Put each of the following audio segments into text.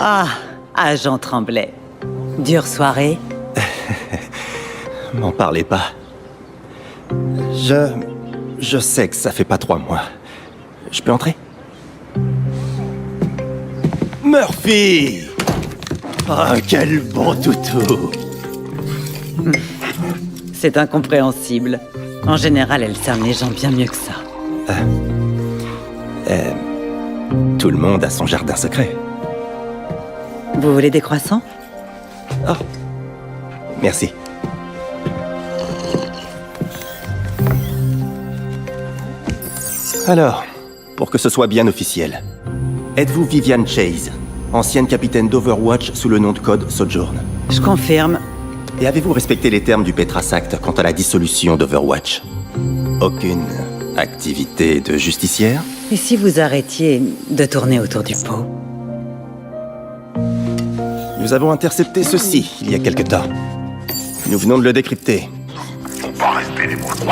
Ah, agent Tremblay. Dure soirée? M'en parlez pas. Je sais que ça fait pas 3 mois. Je peux entrer? Murphy! Oh, quel bon toutou! C'est incompréhensible. En général, elle cerne les gens bien mieux que ça. Tout le monde a son jardin secret. Vous voulez des croissants? Oh, merci. Alors, pour que ce soit bien officiel, êtes-vous Vivian Chase, ancienne capitaine d'Overwatch sous le nom de code Sojourn? Je confirme. Et avez-vous respecté les termes du Petras Act quant à la dissolution d'Overwatch? Aucune activité de justicière? Et si vous arrêtiez de tourner autour du pot? Nous avons intercepté ceci il y a quelque temps. Nous venons de le décrypter.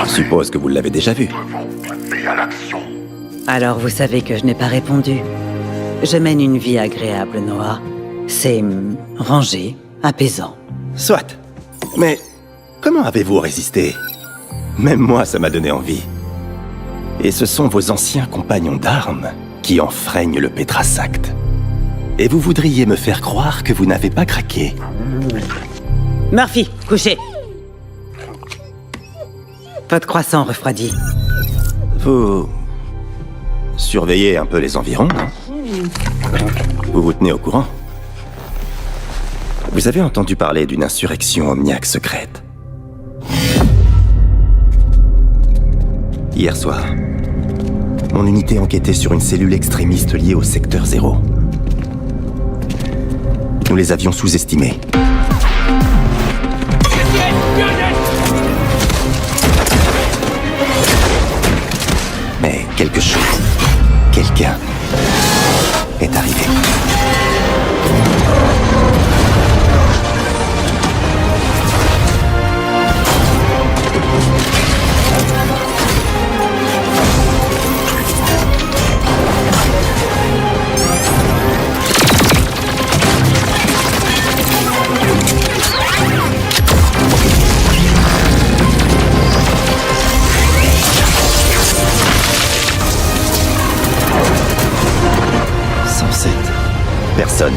Je suppose que vous l'avez déjà vu. Alors vous savez que je n'ai pas répondu. Je mène une vie agréable, Noah. C'est rangé, apaisant. Soit. Mais comment avez-vous résisté? Même moi, ça m'a donné envie. Et ce sont vos anciens compagnons d'armes qui enfreignent le Petras Act. Et vous voudriez me faire croire que vous n'avez pas craqué. Murphy, couchez. Pas de croissant refroidi. Vous surveillez un peu les environs, non? Vous vous tenez au courant? Vous avez entendu parler d'une insurrection omniaque secrète? Hier soir, mon unité enquêtait sur une cellule extrémiste liée au secteur 0. Nous les avions sous-estimés. Mais quelque chose, quelqu'un est arrivé. Personne.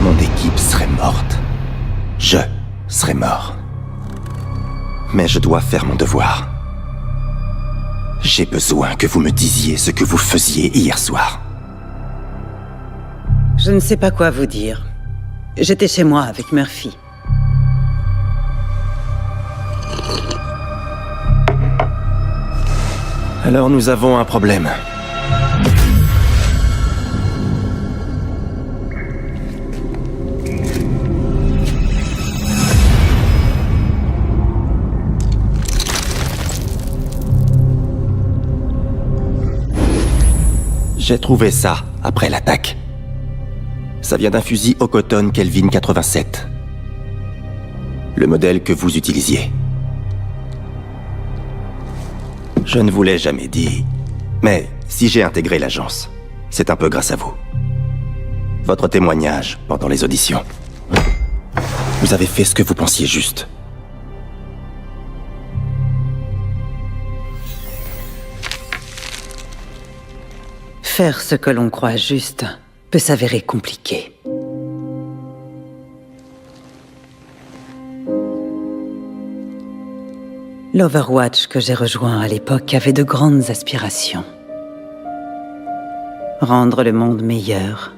Mon équipe serait morte. Je serais mort. Mais je dois faire mon devoir. J'ai besoin que vous me disiez ce que vous faisiez hier soir. Je ne sais pas quoi vous dire. J'étais chez moi avec Murphy. Alors nous avons un problème. J'ai trouvé ça après l'attaque. Ça vient d'un fusil Hokoton Kelvin 87. Le modèle que vous utilisiez. Je ne vous l'ai jamais dit, mais si j'ai intégré l'agence, c'est un peu grâce à vous. Votre témoignage pendant les auditions. Vous avez fait ce que vous pensiez juste. Faire ce que l'on croit juste peut s'avérer compliqué. L'Overwatch que j'ai rejoint à l'époque avait de grandes aspirations. Rendre le monde meilleur.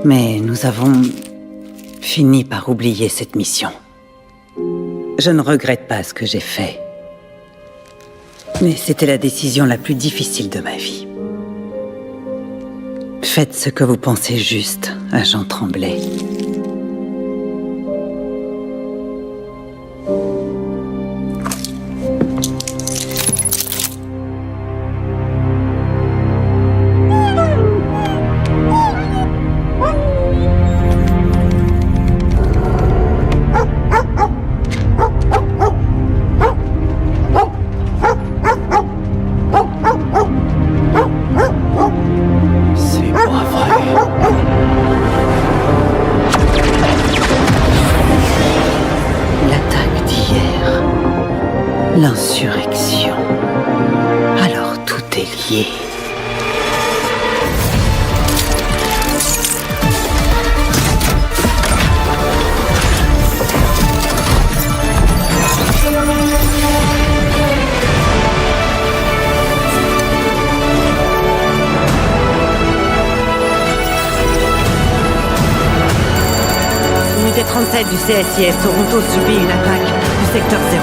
Mais nous avons fini par oublier cette mission. Je ne regrette pas ce que j'ai fait. Mais c'était la décision la plus difficile de ma vie. Faites ce que vous pensez juste, agent Tremblay. C'est pas vrai. L'insurrection. Alors tout est lié. Unité 37 du CSIS, Toronto subit une attaque du secteur 0.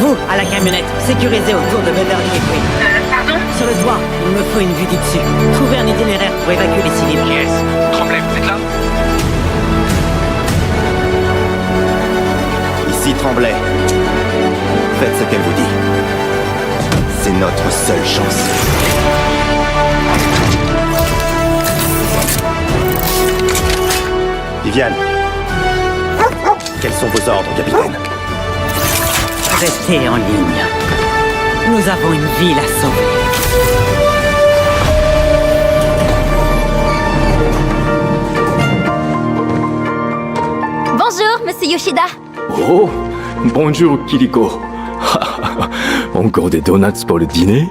Vous, à la camionnette, sécurisez autour de Beverly et Queen. Pardon? Sur le toit, il me faut une vue du dessus. Trouvez un itinéraire pour évacuer les civils. Yes. Tremblay, vous êtes là? Ici Tremblay. Faites ce qu'elle vous dit. C'est notre seule chance. Viviane. Quels sont vos ordres, capitaine? Restez en ligne. Nous avons une ville à sauver. Bonjour, Monsieur Yoshida. Oh, bonjour Kiriko. Encore des donuts pour le dîner?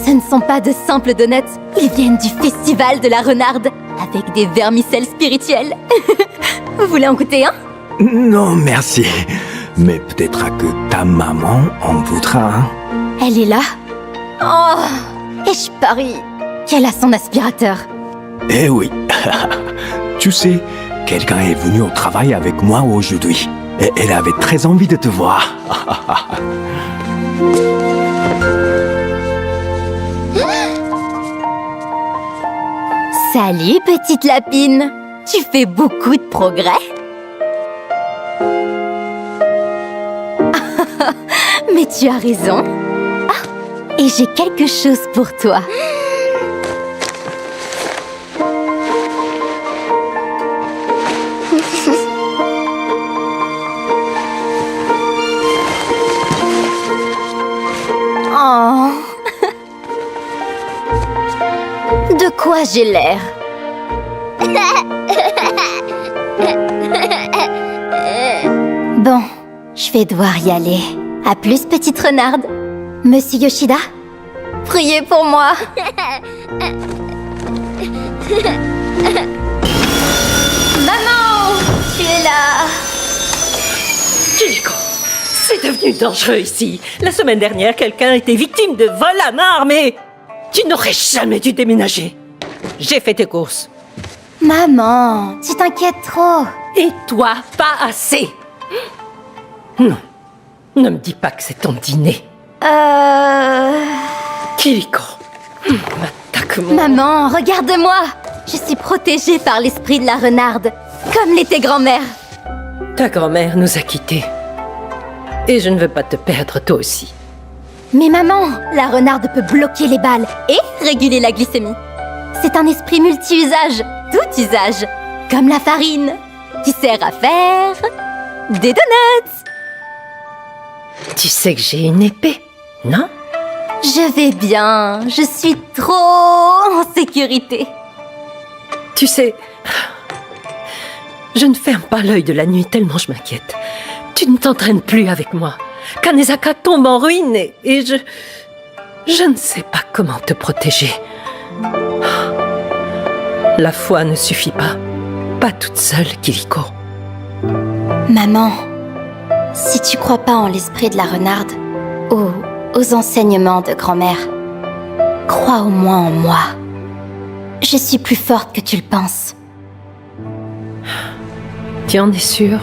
Ce ne sont pas de simples donuts, ils viennent du festival de la renarde, avec des vermicelles spirituelles. Vous voulez en goûter un? Non, merci. Mais peut-être que ta maman en voudra un. Elle est là. Oh, et je parie qu'elle a son aspirateur. Eh oui. Tu sais, quelqu'un est venu au travail avec moi aujourd'hui. Et elle avait très envie de te voir. Salut, petite lapine. Tu fais beaucoup de progrès. Mais tu as raison. Ah, et j'ai quelque chose pour toi. Oh. De quoi j'ai l'air? Bon, je vais devoir y aller. À plus, petite renarde. Monsieur Yoshida, priez pour moi. Maman, tu es là. Kiriko, c'est devenu dangereux ici. La semaine dernière, quelqu'un était victime de vol à main armée. Tu n'aurais jamais dû déménager. J'ai fait tes courses. Maman, tu t'inquiètes trop. Et toi, pas assez. Non, ne me dis pas que c'est ton dîner. Kiriko, attaque-moi. Maman, regarde-moi. Je suis protégée par l'esprit de la renarde, comme l'était grand-mère. Ta grand-mère nous a quittés. Et je ne veux pas te perdre toi aussi. Mais maman, la renarde peut bloquer les balles et réguler la glycémie. C'est un esprit multi-usage, tout usage, comme la farine, qui sert à faire des donuts. Tu sais que j'ai une épée, non? Je vais bien, je suis trop en sécurité. Tu sais, je ne ferme pas l'œil de la nuit tellement je m'inquiète. Tu ne t'entraînes plus avec moi. Kanezaka tombe en ruine et je ne sais pas comment te protéger. La foi ne suffit pas. Pas toute seule, Kiriko. Maman, si tu crois pas en l'esprit de la renarde ou aux enseignements de grand-mère, crois au moins en moi. Je suis plus forte que tu le penses. Tu en es sûre?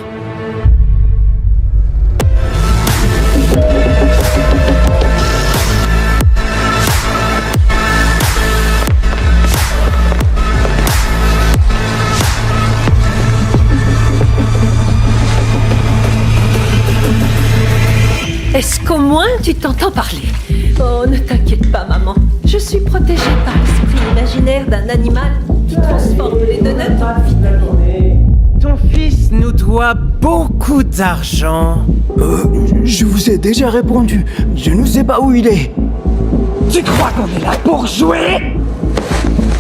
Est-ce qu'au moins tu t'entends parler? Oh, ne t'inquiète pas, maman. Je suis protégée par l'esprit imaginaire d'un animal qui transforme les donuts en vitamines. Ton fils nous doit beaucoup d'argent. Je vous ai déjà répondu. Je ne sais pas où il est. Tu crois qu'on est là pour jouer?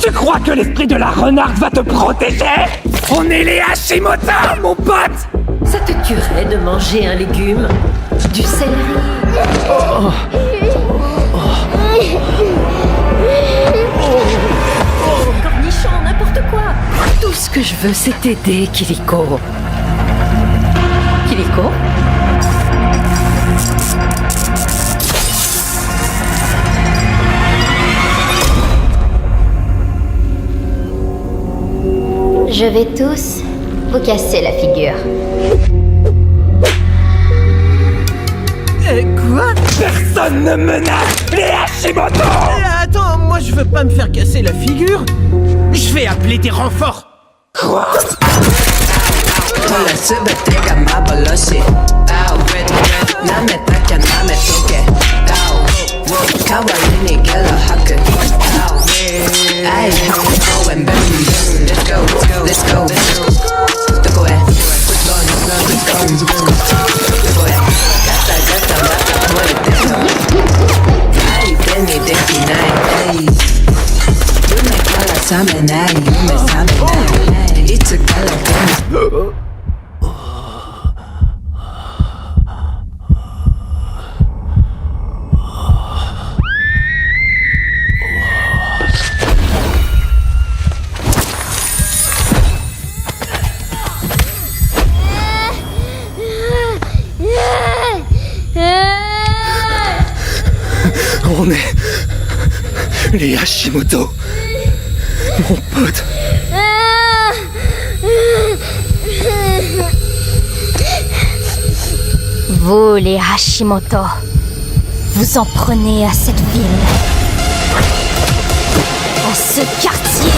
Tu crois que l'esprit de la renarde va te protéger? On est les Hashimoto, mon pote! Ça te tuerait de manger un légume? Du céleri. Cornichon, n'importe quoi. Tout ce que je veux, c'est t'aider, Kiliko. Kiliko? Je vais tous vous casser la figure. Quoi? Personne ne menace les Hashimoto! Attends, moi je veux pas me faire casser la figure. Je vais appeler des renforts. Quoi? On est... les Hashimoto. Mon pote. Vous, les Hashimoto, vous en prenez à cette ville, à ce quartier,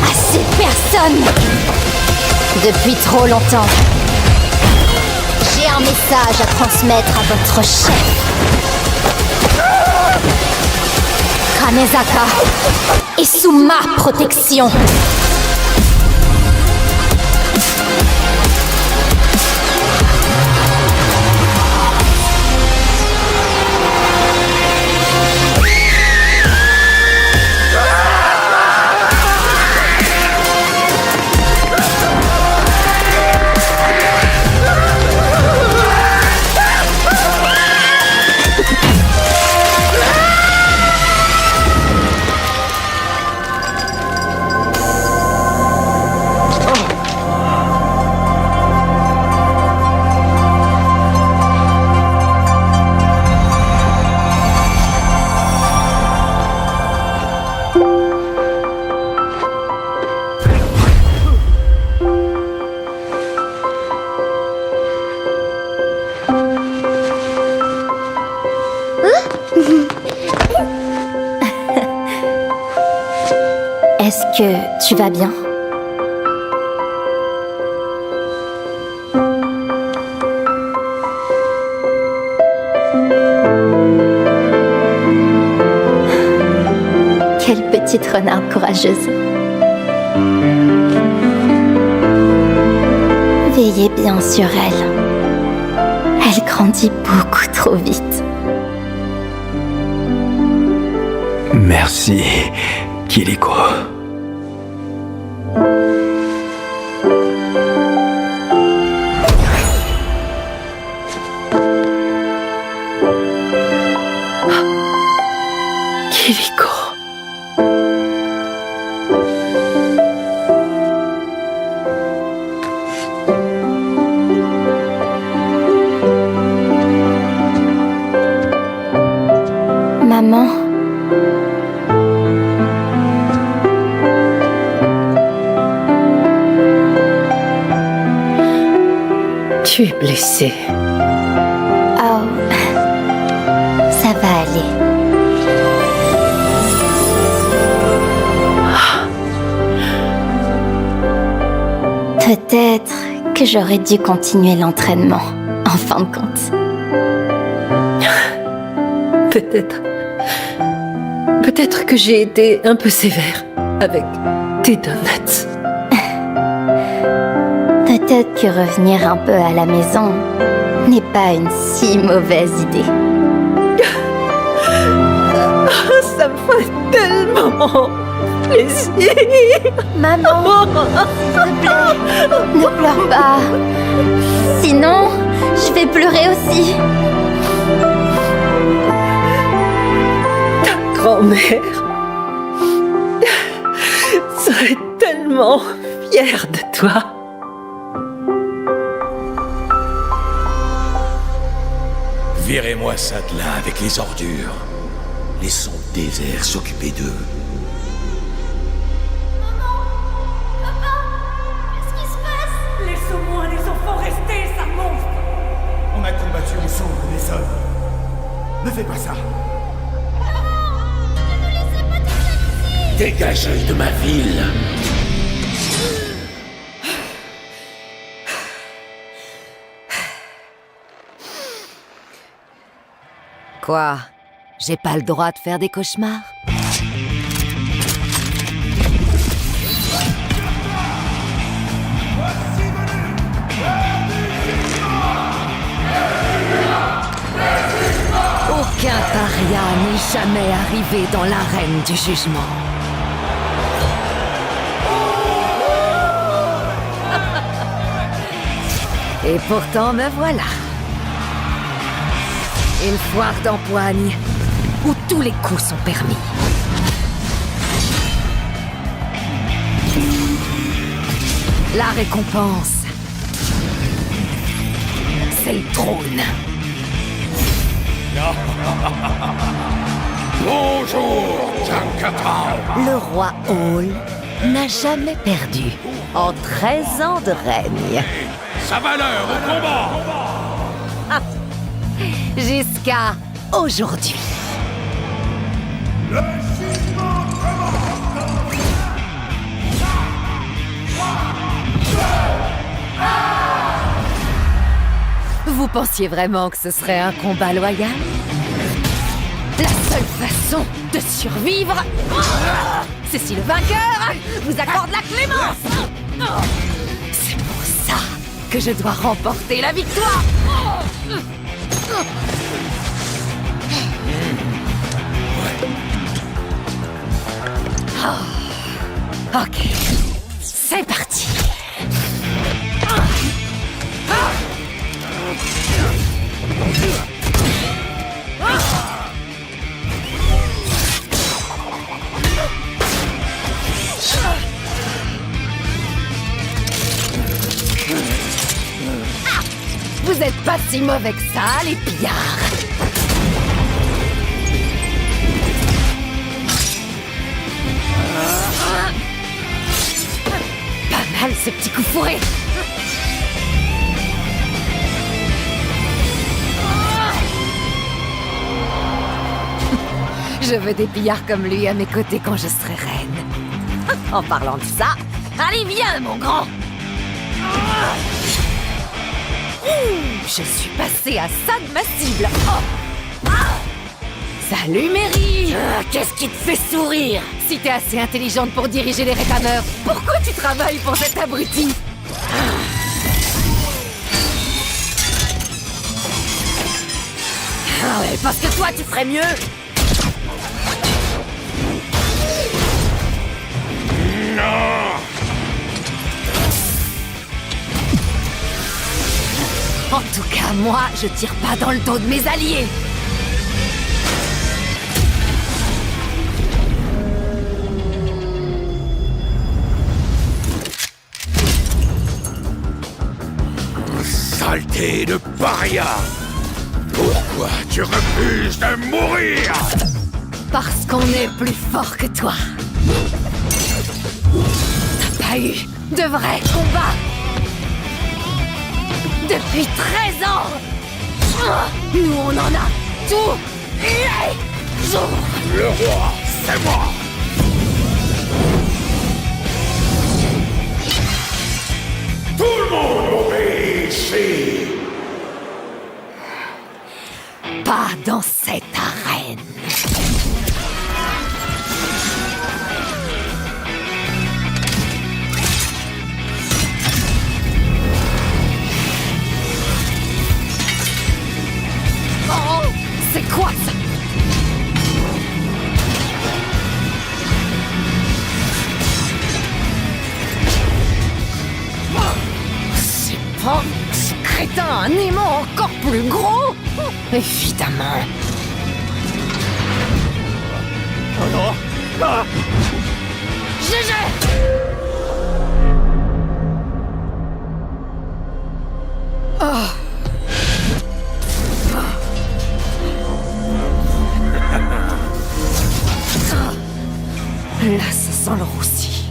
à ces personnes. Depuis trop longtemps, j'ai un message à transmettre à votre chef. Kanezaka est sous ma protection. Est-ce que tu vas bien? Quelle petite renarde courageuse. Veillez bien sur elle. Elle grandit beaucoup trop vite. Merci, Kiliko. Kiliko. Maman. Tu es blessée. Oh, ça va aller. Peut-être que j'aurais dû continuer l'entraînement, en fin de compte. Peut-être que j'ai été un peu sévère avec tes donuts. Peut-être que revenir un peu à la maison n'est pas une si mauvaise idée. Ça me fait tellement plaisir. partir. Maman, s'il te plaît, ne pleure pas. Sinon, je vais pleurer aussi. Ta grand-mère serait tellement fière de toi. Virez-moi ça de là avec les ordures. Laissons le désert s'occuper d'eux. Qu'est-ce qui se passe? Laisse au moins les enfants rester, sale monstre! On a combattu ensemble, les hommes. Ne fais pas ça. Dégagez de ma ville. Quoi? J'ai pas le droit de faire des cauchemars? Aucun paria n'est jamais arrivé dans l'arène du jugement. Et pourtant, me voilà. Une foire d'empoigne où tous les coups sont permis. La récompense, c'est le trône. Bonjour, Jankatan. Le roi Hall n'a jamais perdu en 13 ans de règne. Sa valeur au combat. Jusqu'à aujourd'hui. Vous pensiez vraiment que ce serait un combat loyal? La seule façon de survivre, c'est si le vainqueur vous accorde la clémence. C'est pour ça que je dois remporter la victoire. Ok, c'est parti. Vous êtes pas si mauvais que ça, les pillards. Pas mal ce petit coup fourré. Je veux des pillards comme lui à mes côtés quand je serai reine. En parlant de ça, allez viens mon grand. Je suis passée à ça de ma cible. Salut Mary. Qu'est-ce qui te fait sourire? Si t'es assez intelligente pour diriger les rétameurs, pourquoi tu travailles pour cet abruti? Ah ouais, parce que toi tu ferais mieux. En tout cas, moi, je tire pas dans le dos de mes alliés. Saleté de paria. Pourquoi tu refuses de mourir? Parce qu'on est plus fort que toi. T'as pas eu de vrais combats depuis 13 ans. Nous, on en a tous les jours. Le roi, c'est moi. Tout le monde obéit ici. Pas dans cette arène. Oh, c'est quoi ça? encore plus gros. Évidemment. Oh non! Ah! GG! Là, ça sent le roussi.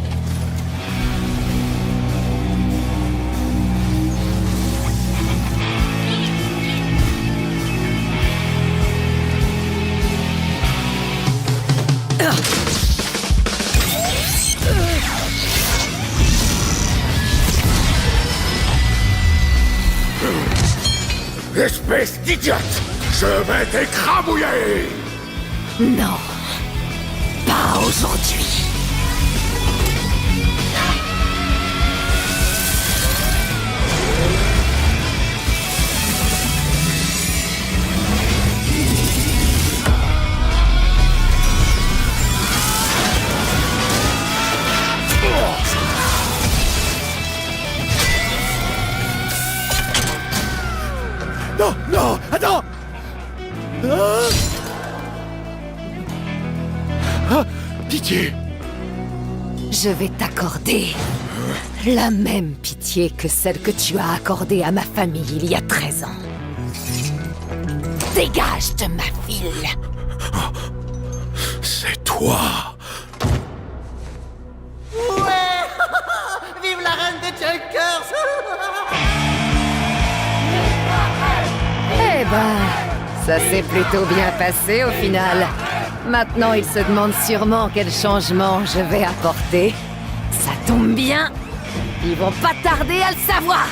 Espèce d'idiote! Je vais t'écrabouiller! Non, pas aujourd'hui. Non, non, attends! Ah, pitié! Je vais t'accorder la même pitié que celle que tu as accordée à ma famille il y a 13 ans. Dégage de ma ville! C'est toi! Ouais. Vive la reine des Junkers. Eh ben, ça s'est plutôt bien passé au final. Maintenant, il se demande sûrement quel changement je vais apporter. Ça tombe bien, ils vont pas tarder à le savoir.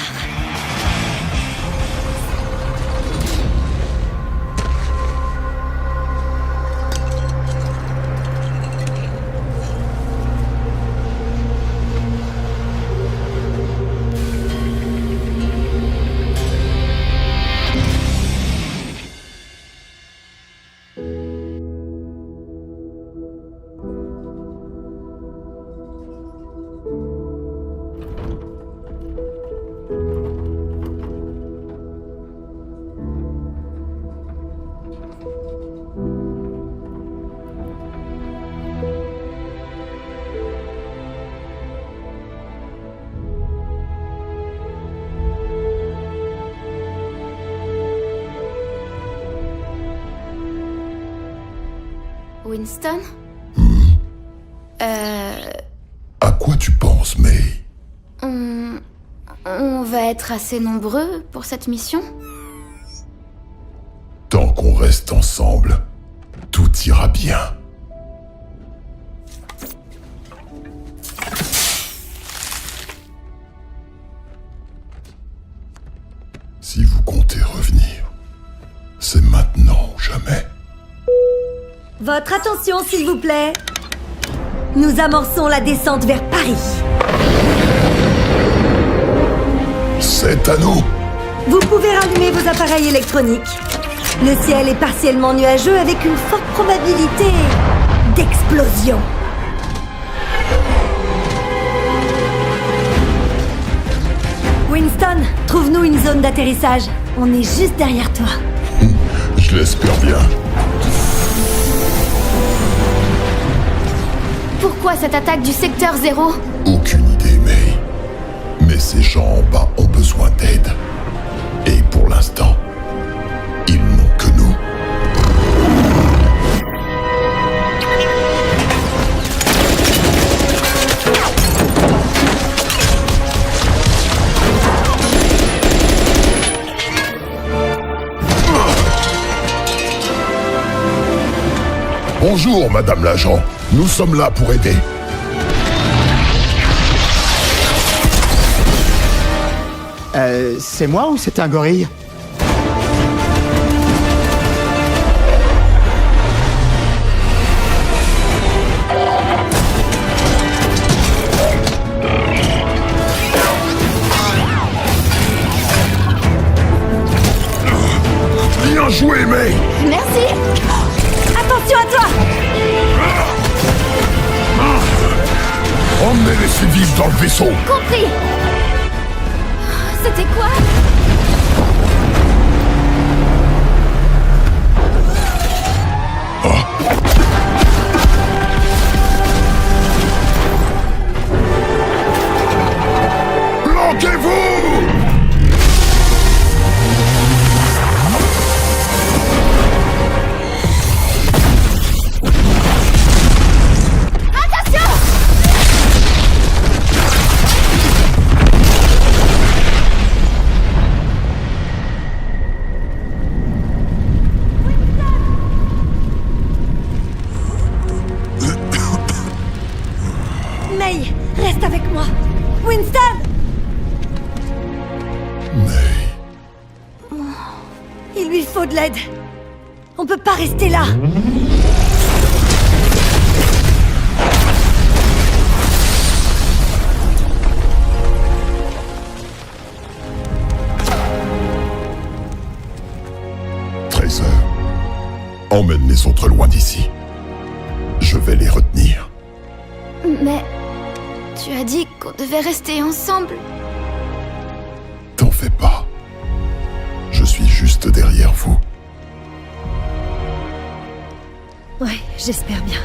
Winston? À quoi tu penses, May? On va être assez nombreux pour cette mission? Tant qu'on reste ensemble, tout ira bien. Si vous comptez revenir, c'est maintenant ou jamais. Votre attention, s'il vous plaît. Nous amorçons la descente vers Paris. C'est à nous. Vous pouvez rallumer vos appareils électroniques. Le ciel est partiellement nuageux avec une forte probabilité d'explosion. Winston, trouve-nous une zone d'atterrissage. On est juste derrière toi. Je l'espère bien. Pourquoi cette attaque du secteur 0? Aucune idée, May. Mais ces gens en bas ont besoin d'aide. Et pour l'instant, ils n'ont que nous. Bonjour, Madame l'agent. Nous sommes là pour aider. C'est moi ou c'est un gorille? Bien joué, May. Merci. Attention à toi. Emmenez les civils dans le vaisseau. Compris. C'était quoi? Reste avec moi. Winston! Mais... Il lui faut de l'aide. On peut pas rester là. Tracer, emmène les autres loin d'ici. Je vais les retenir. Mais... tu as dit qu'on devait rester ensemble. T'en fais pas. Je suis juste derrière vous. Ouais, j'espère bien.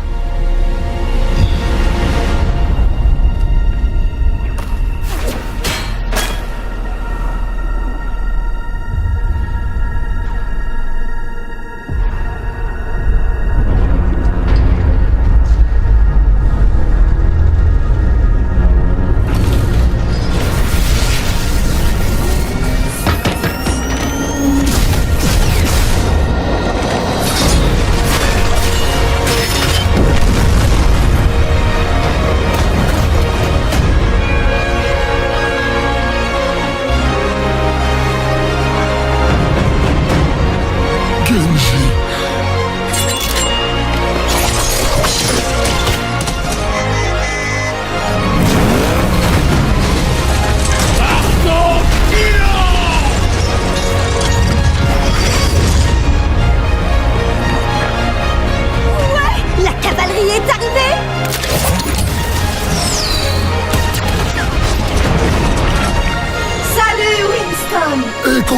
Echo!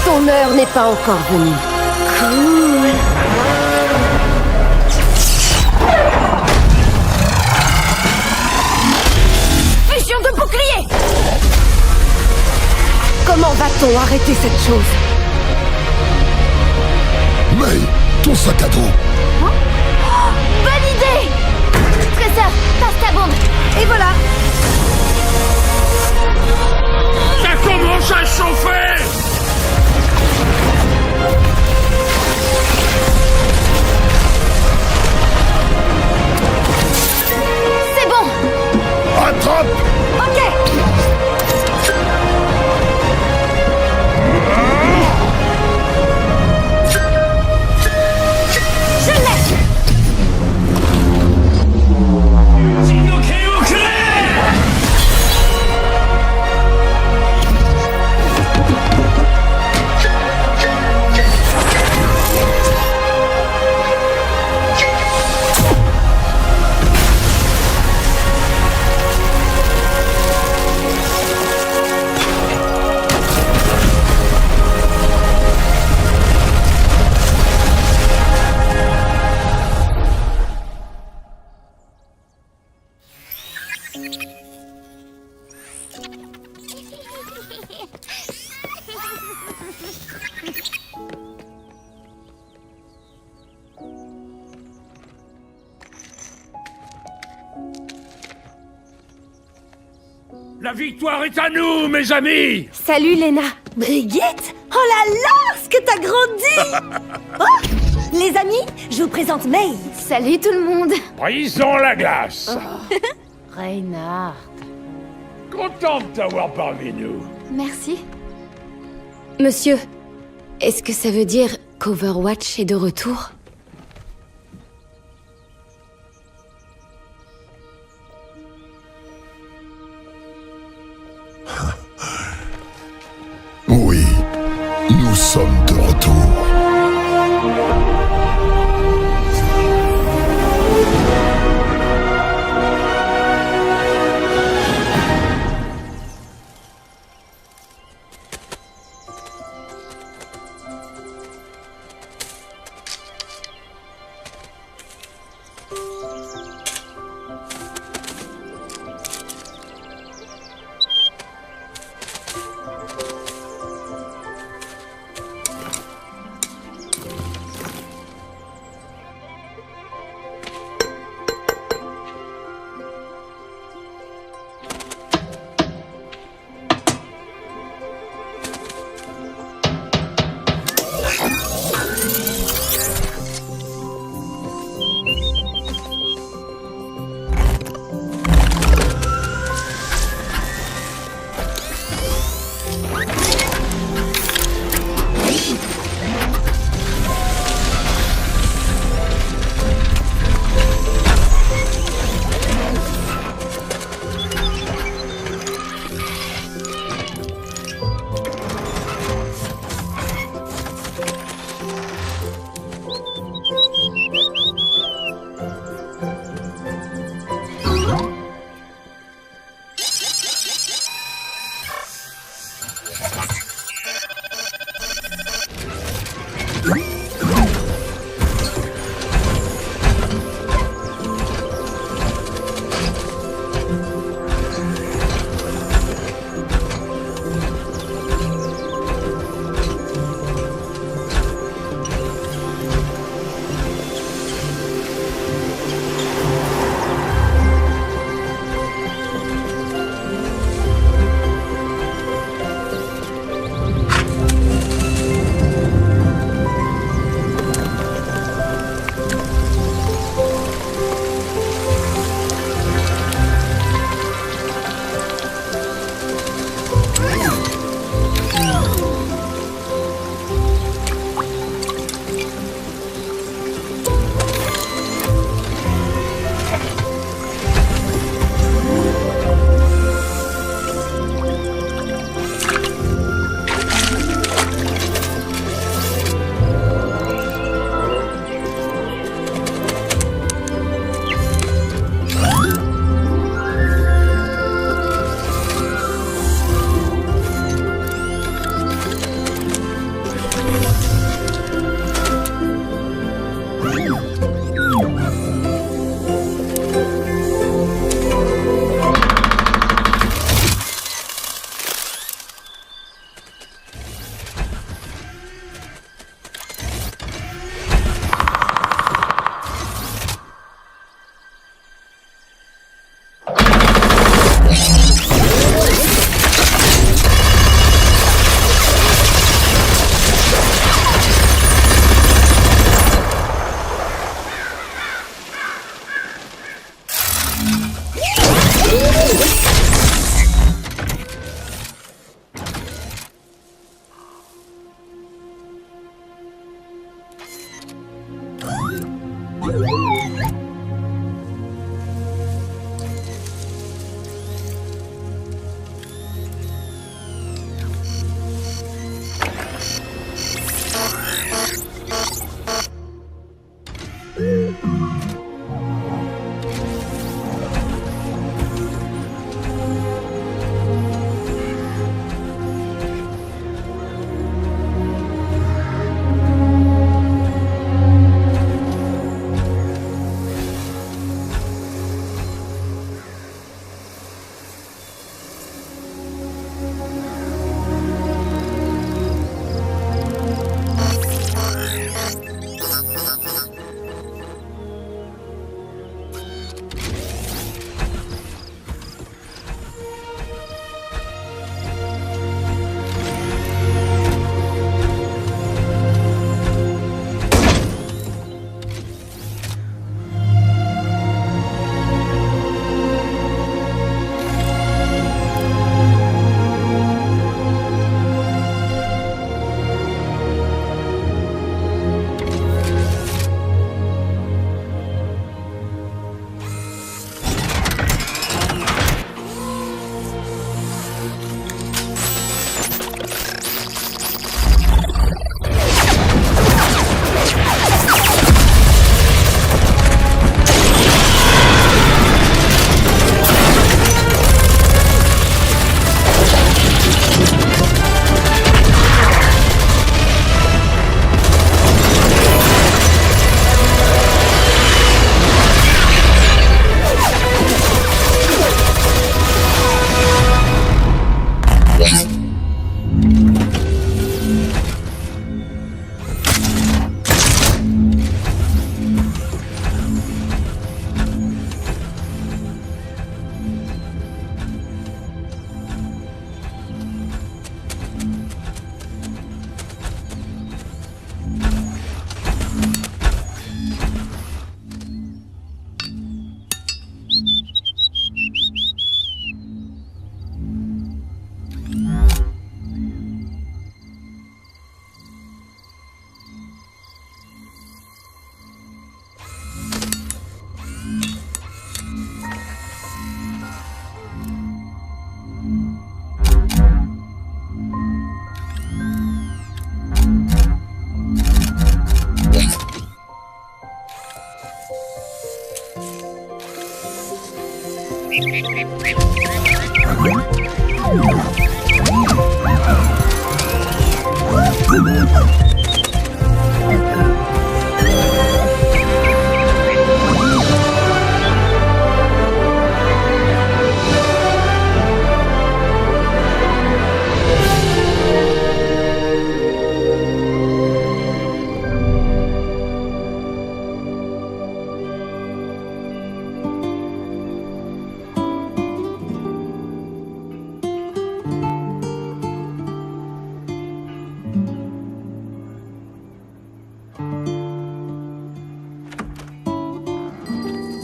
Ton heure n'est pas encore venue. Cool. Fusion de bouclier! Comment va-t-on arrêter cette chose? May, ton sac à dos! Bonne idée! Tracer, passe ta bombe. Et voilà. Ça commence à chauffer! C'est bon. Attrape! Ok. Je l'ai. La victoire est à nous, mes amis! Salut, Lena. Brigitte? Oh là là, ce que t'as grandi! Oh, les amis, je vous présente May. Salut tout le monde. Brisons la glace! Reynard. Content de t'avoir parmi nous. Merci. Monsieur, est-ce que ça veut dire qu'Overwatch est de retour? Oui, nous sommes de retour.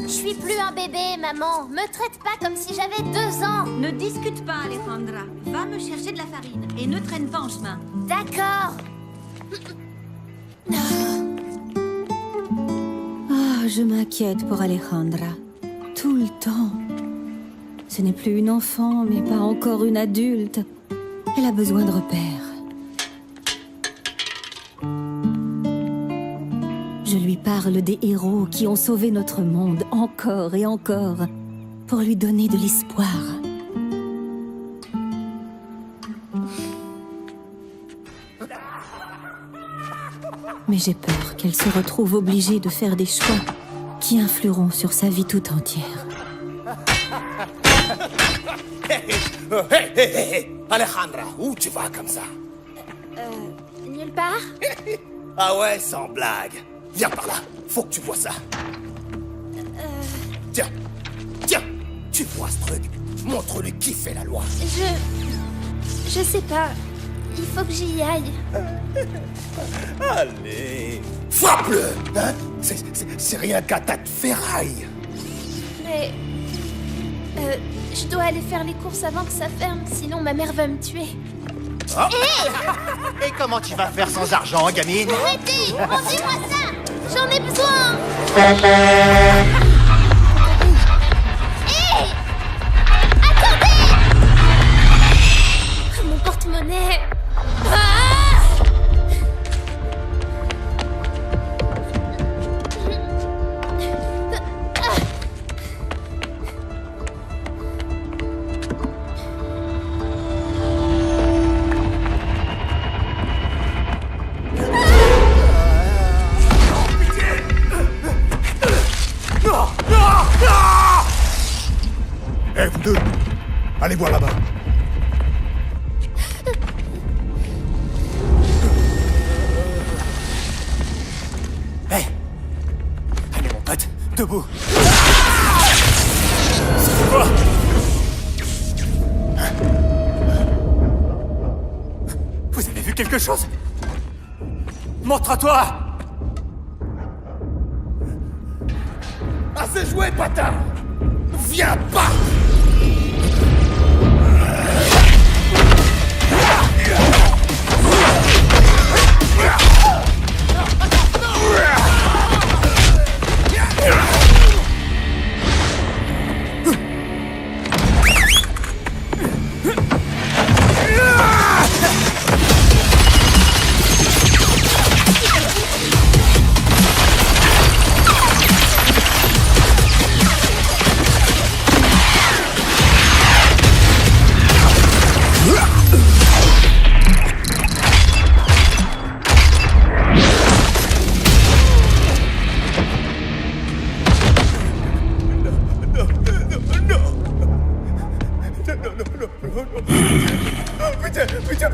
Je suis plus un bébé, maman. Me traite pas comme si j'avais 2 ans. Ne discute pas, Alejandra. Va me chercher de la farine et ne traîne pas en chemin. D'accord. Ah, je m'inquiète pour Alejandra. Tout le temps. Ce n'est plus une enfant, mais pas encore une adulte. Elle a besoin de repères. Je lui parle des héros qui ont sauvé notre monde encore et encore, pour lui donner de l'espoir. Mais j'ai peur qu'elle se retrouve obligée de faire des choix qui influeront sur sa vie tout entière. Hé, Alejandra, où tu vas comme ça? Nulle part. Ah ouais, sans blague. Viens par là, faut que tu vois ça. Tiens, tu vois ce truc? Montre-lui qui fait la loi. Je sais pas. Il faut que j'y aille. Allez, frappe-le, hein? C'est rien qu'à tas de ferraille. Mais... je dois aller faire les courses avant que ça ferme, sinon ma mère va me tuer. Oh. Et comment tu vas faire sans argent, gamine? Arrêtez! Rendez-moi ça! J'en ai besoin! Hé! Attendez! Mon porte-monnaie! Eh, vous deux, allez voir là-bas. Hey, allez mon pote, debout. C'est quoi? Vous avez vu quelque chose? Montre-toi! Assez joué, bâtard! Viens pas!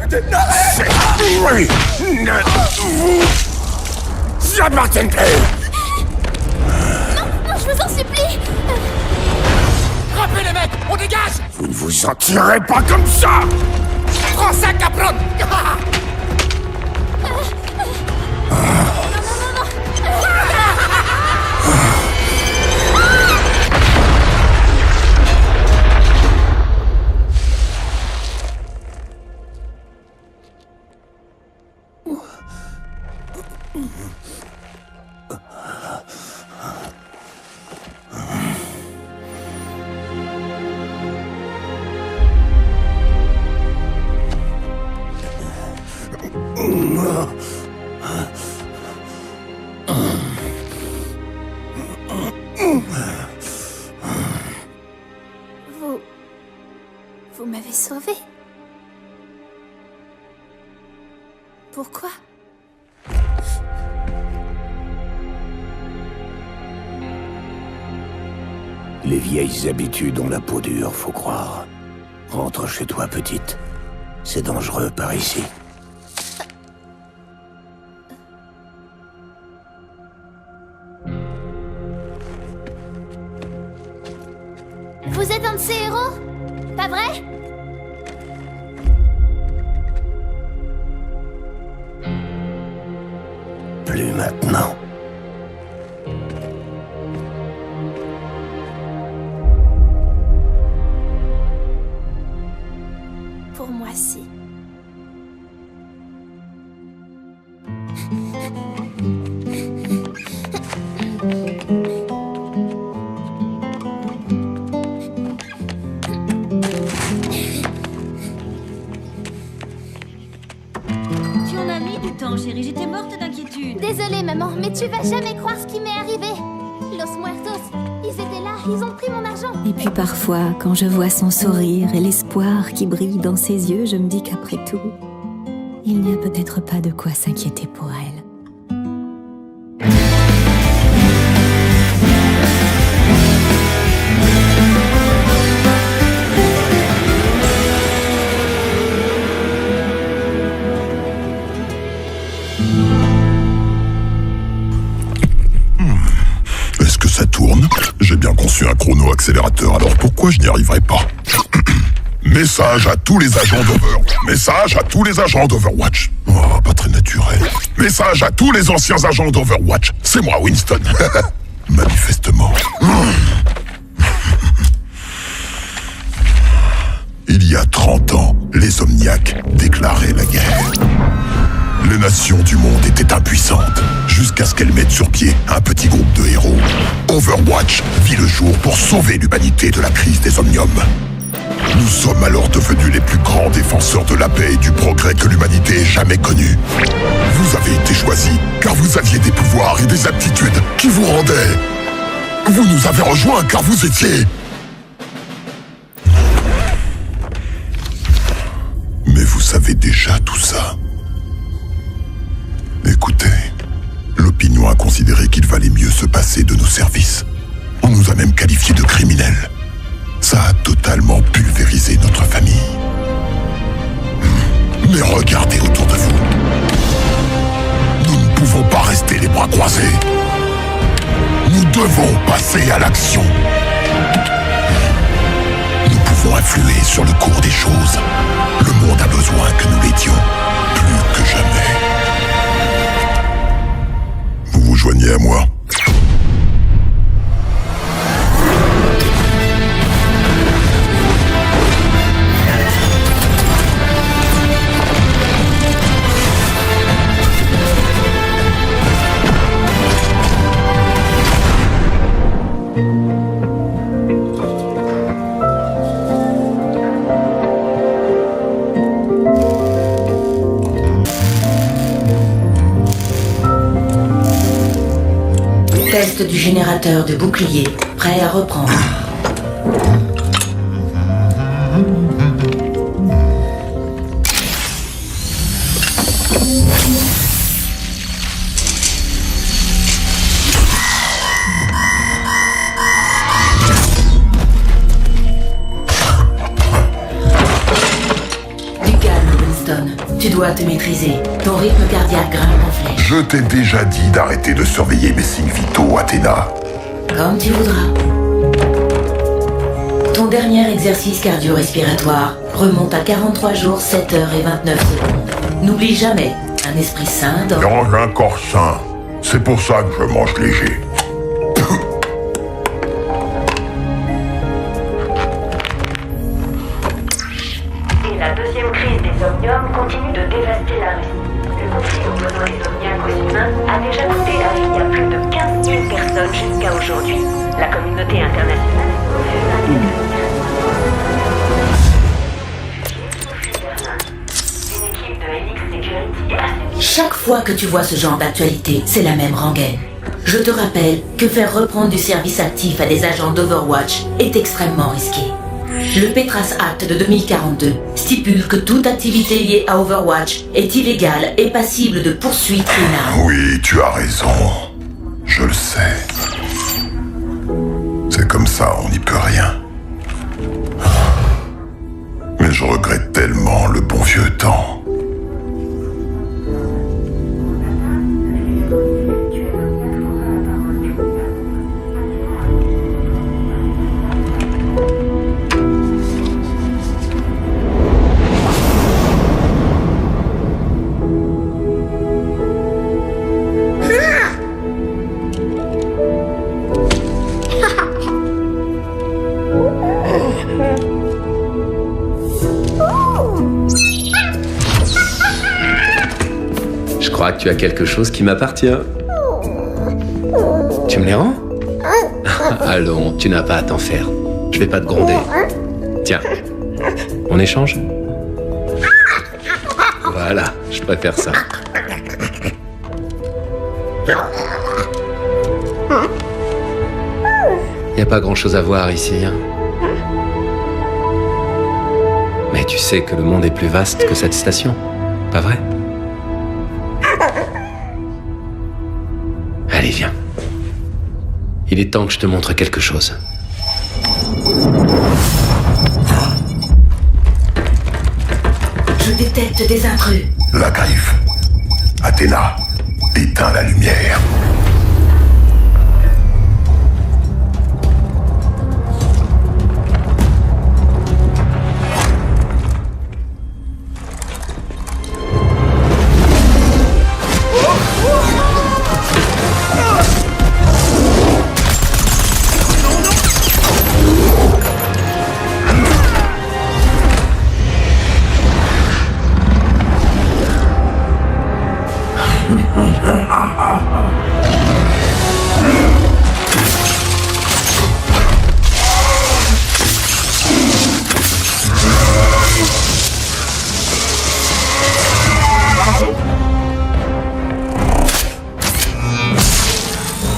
Putain, c'est oui! Ça m'appartient plus! Non, je vous en supplie! Frappez les mecs! On dégage! Vous ne vous en tirez pas comme ça! Prends ça, capron! Vous m'avez sauvé. Pourquoi? Les vieilles habitudes ont la peau dure, faut croire. Rentre chez toi, petite. C'est dangereux par ici. Vous êtes un de ces héros? Pas vrai? plus maintenant. Pour moi, si. Tu en as mis du temps, chérie. J'étais morte d'inquiétude. Désolée, maman, mais tu vas jamais croire ce qui m'est arrivé. Los Muertos, ils étaient là, ils ont pris mon argent. Et puis parfois, quand je vois son sourire et l'espoir qui brille dans ses yeux, je me dis qu'après tout, il n'y a peut-être pas de quoi s'inquiéter pour elle. Est-ce que ça tourne? J'ai bien conçu un chrono-accélérateur, alors pourquoi je n'y arriverai pas? Message à tous les agents d'Overwatch. Message à tous les agents d'Overwatch. Oh, pas très naturel. Message à tous les anciens agents d'Overwatch. C'est moi, Winston. Manifestement. Il y a 30 ans, les Omniacs déclaraient la guerre. Les nations du monde étaient impuissantes, jusqu'à ce qu'elles mettent sur pied un petit groupe de héros. Overwatch vit le jour pour sauver l'humanité de la crise des Omniums. Nous sommes alors devenus les plus grands défenseurs de la paix et du progrès que l'humanité ait jamais connus. Vous avez été choisis car vous aviez des pouvoirs et des aptitudes qui vous rendaient. Vous nous avez rejoints car vous étiez... Mais vous savez déjà tout ça. Écoutez, l'opinion a considéré qu'il valait mieux se passer de nos services. On nous a même qualifiés de criminels. Ça a totalement pulvérisé notre famille. Mais regardez autour de vous. Nous ne pouvons pas rester les bras croisés. Nous devons passer à l'action. Nous pouvons influer sur le cours des choses. Le monde a besoin que nous l'aidions, plus que jamais. Vous vous joignez à moi? Test du générateur de bouclier, prêt à reprendre. Du calme, Winston. Tu dois te maîtriser. Ton rythme cardiaque grimpe en flèche. Je t'ai déjà dit d'arrêter de surveiller mes signes vitaux, Athéna. Comme tu voudras. Ton dernier exercice cardio-respiratoire remonte à 43 jours, 7 heures et 29 secondes. N'oublie jamais, un esprit sain dort... J'ai un corps sain. C'est pour ça que je mange léger. Et la deuxième crise des Omniums continue de dévaster la Russie. Le conflit opposant les Omniacs aux humains a déjà coûté la vie à plus de 15 000 personnes jusqu'à aujourd'hui. La communauté internationale... Une équipe de Helix Security a... Chaque fois que tu vois ce genre d'actualité, c'est la même rengaine. Je te rappelle que faire reprendre du service actif à des agents d'Overwatch est extrêmement risqué. Le Petras Act de 2042 stipule que toute activité liée à Overwatch est illégale et passible de poursuites pénales. Oui, tu as raison. Je le sais. C'est comme ça, on n'y peut rien. Mais je regrette tellement le bon vieux temps. crois que tu as quelque chose qui m'appartient. Tu me les rends? Allons, tu n'as pas à t'en faire. Je vais pas te gronder. Tiens, on échange? Voilà, je préfère ça. Y a pas grand-chose à voir ici, hein? Mais tu sais que le monde est plus vaste que cette station, pas vrai? Allez, viens. Il est temps que je te montre quelque chose. Je détecte des intrus. La griffe. Athéna, éteins la lumière.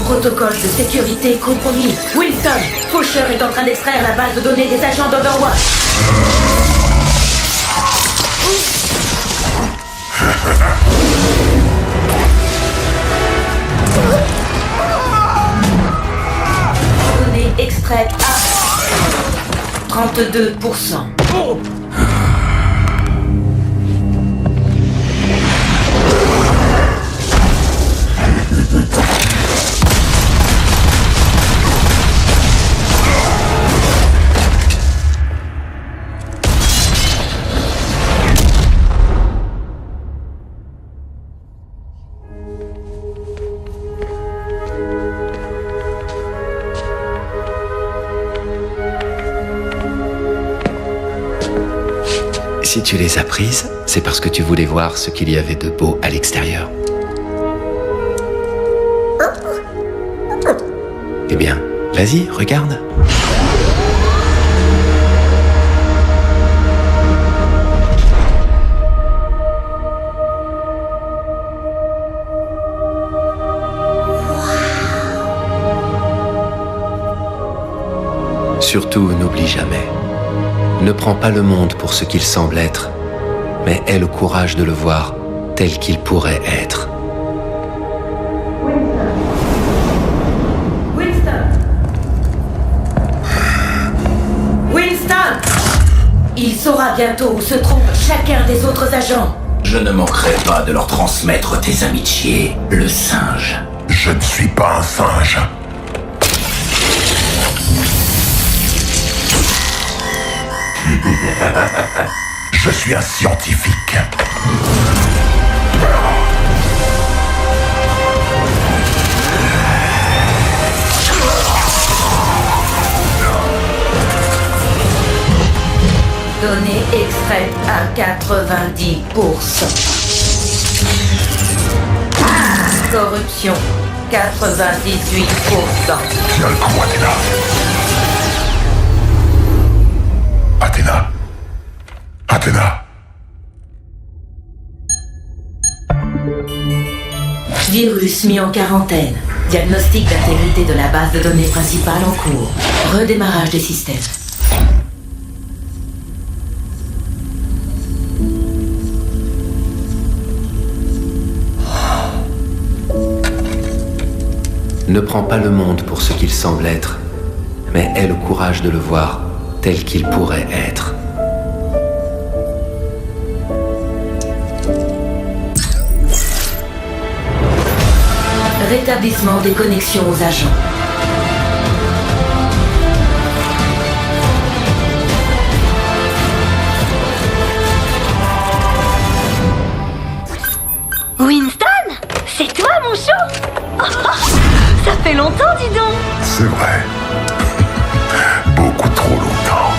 Protocole de sécurité compromis. Winston, Faucheur est en train d'extraire la base de données des agents d'Overwatch. Données extraites à 32%. Si tu les as prises, c'est parce que tu voulais voir ce qu'il y avait de beau à l'extérieur. Eh bien, vas-y, regarde. Surtout, n'oublie jamais. Ne prends pas le monde pour ce qu'il semble être, mais aie le courage de le voir tel qu'il pourrait être. Winston! Il saura bientôt où se trouve chacun des autres agents. Je ne manquerai pas de leur transmettre tes amitiés, le singe. Je ne suis pas un singe. Je suis un scientifique. Données extraites à 90%. Corruption, 98%. Tiens le coup, Athéna. Athéna. Athéna. Virus mis en quarantaine. Diagnostic d'intégrité de la base de données principale en cours. Redémarrage des systèmes. Ne prends pas le monde pour ce qu'il semble être, mais aie le courage de le voir tel qu'il pourrait être. Rétablissement des connexions aux agents. Winston? C'est toi, mon chou? Ça fait longtemps, dis donc. C'est vrai. Beaucoup trop longtemps.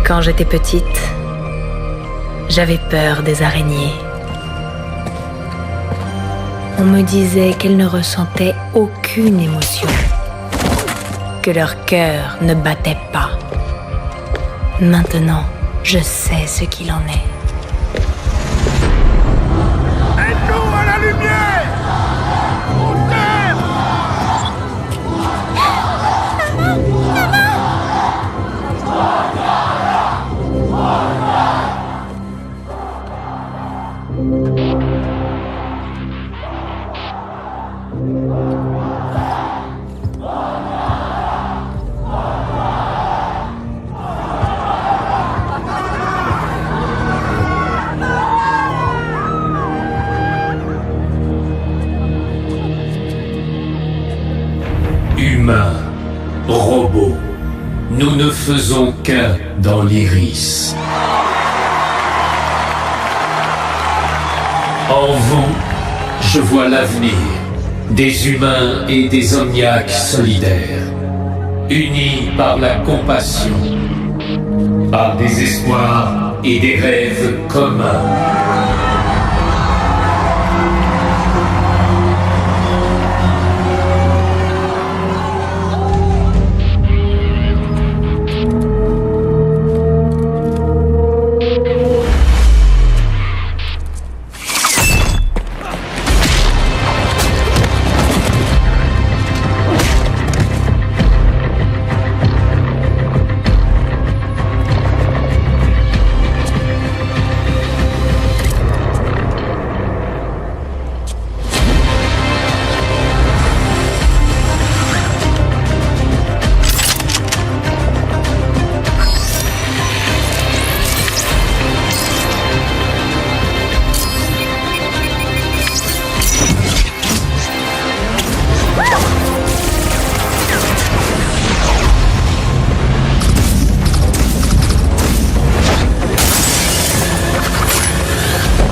Quand j'étais petite, j'avais peur des araignées. On me disait qu'elles ne ressentaient aucune émotion, que leur cœur ne battait pas. Maintenant, je sais ce qu'il en est. Aide-nous à la lumière! On t'aime! Humains, robots, nous ne faisons qu'un dans l'iris. En vous, je vois l'avenir des humains et des omniaques solidaires, unis par la compassion, par des espoirs et des rêves communs.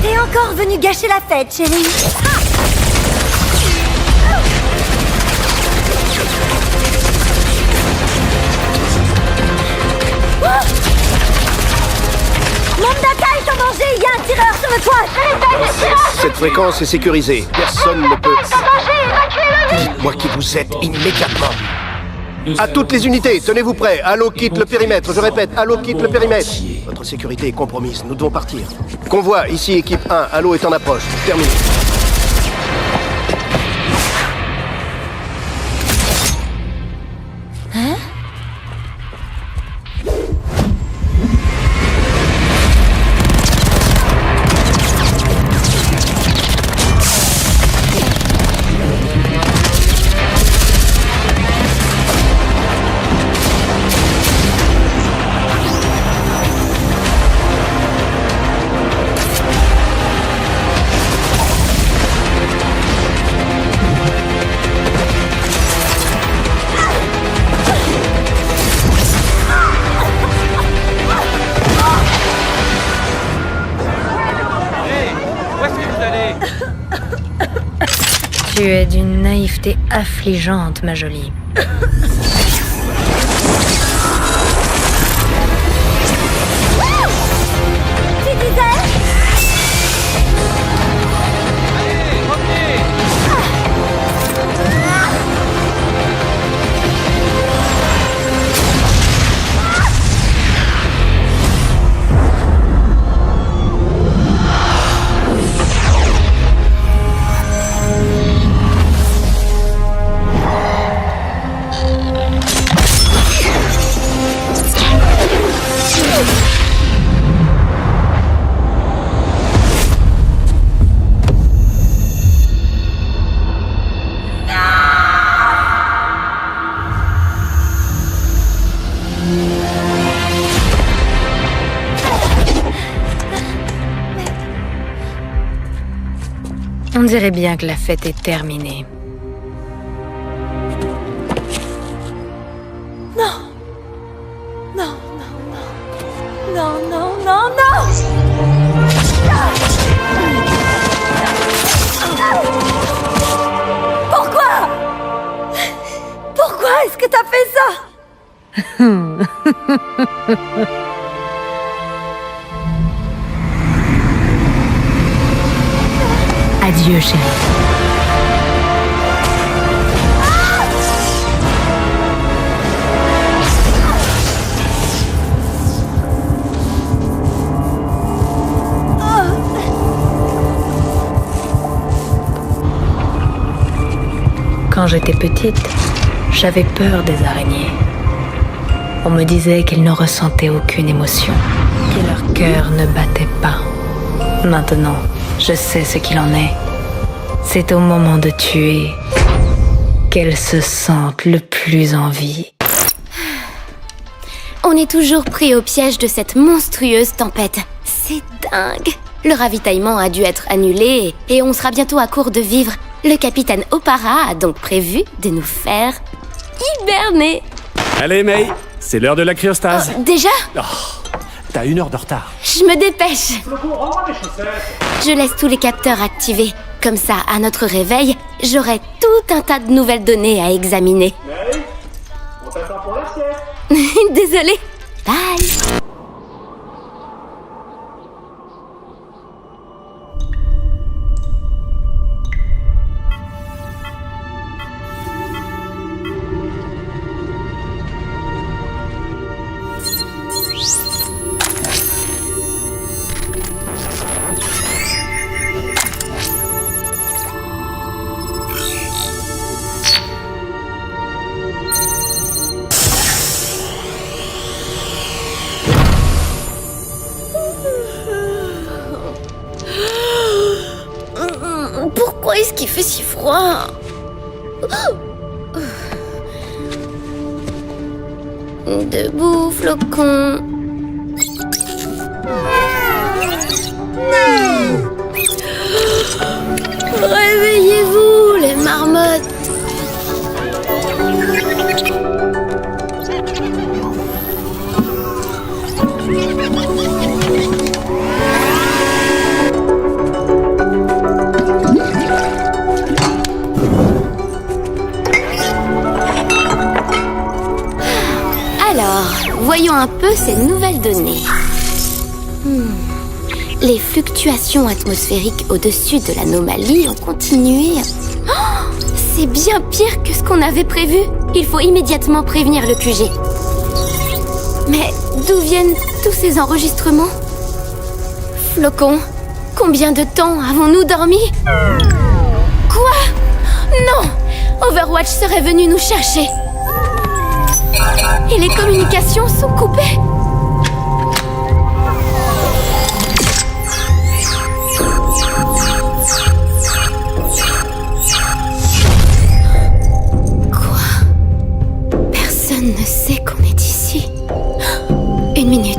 T'es encore venu gâcher la fête, chérie. Mon data est en danger, il y a un tireur sur le toit. Je répète, tireur. Cette fréquence est sécurisée. Personne ne peut... Est en danger, évacuez-le. Dites-moi qui vous êtes immédiatement. À toutes les unités, tenez-vous prêts. Halo quitte le périmètre. Je répète, Halo quitte le périmètre. Votre sécurité est compromise. Nous devons partir. Convoi, ici équipe 1. Halo est en approche. Terminé. Hein? Tu es d'une naïveté affligeante, ma jolie. Tu disais? On dirait bien que la fête est terminée. Non. Non, non, non. Non, non, non, non. Pourquoi? Pourquoi est-ce que t'as fait ça? Adieu, chérie. Quand j'étais petite, j'avais peur des araignées. On me disait qu'elles ne ressentaient aucune émotion, que leur cœur ne battait pas. Maintenant, je sais ce qu'il en est. C'est au moment de tuer qu'elles se sentent le plus en vie. On est toujours pris au piège de cette monstrueuse tempête. C'est dingue. Le ravitaillement a dû être annulé et on sera bientôt à court de vivres. Le capitaine Opara a donc prévu de nous faire hiberner. Allez, May, c'est l'heure de la cryostase. Déjà ? Oh, t'as 1 heure de retard. Je me dépêche. Je laisse tous les capteurs activés. Comme ça, à notre réveil, j'aurai tout un tas de nouvelles données à examiner. May, on t'attend pour la sieste. Désolée. Bye. Pourquoi est-ce qu'il fait si froid ? Debout, Flocon. Réveillez-vous, les marmottes. Alors, voyons un peu ces nouvelles données. Les fluctuations atmosphériques au-dessus de l'anomalie ont continué. Oh, c'est bien pire que ce qu'on avait prévu. Il faut immédiatement prévenir le QG. Mais d'où viennent tous ces enregistrements ? Flocon, combien de temps avons-nous dormi ? Quoi ? Non ! Overwatch serait venu nous chercher. Et les communications sont coupées. Quoi ? Personne ne sait qu'on est ici. 1 minute.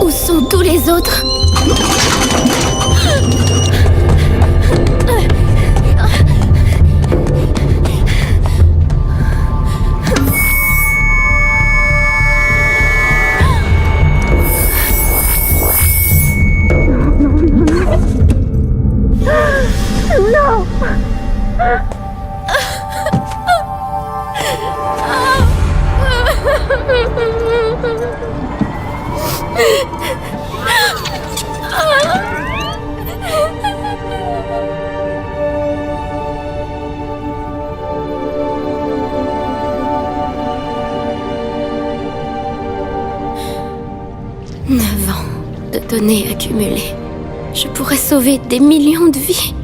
Où sont tous les autres ? Non! De données accumulées. Je pourrais sauver des millions de vies.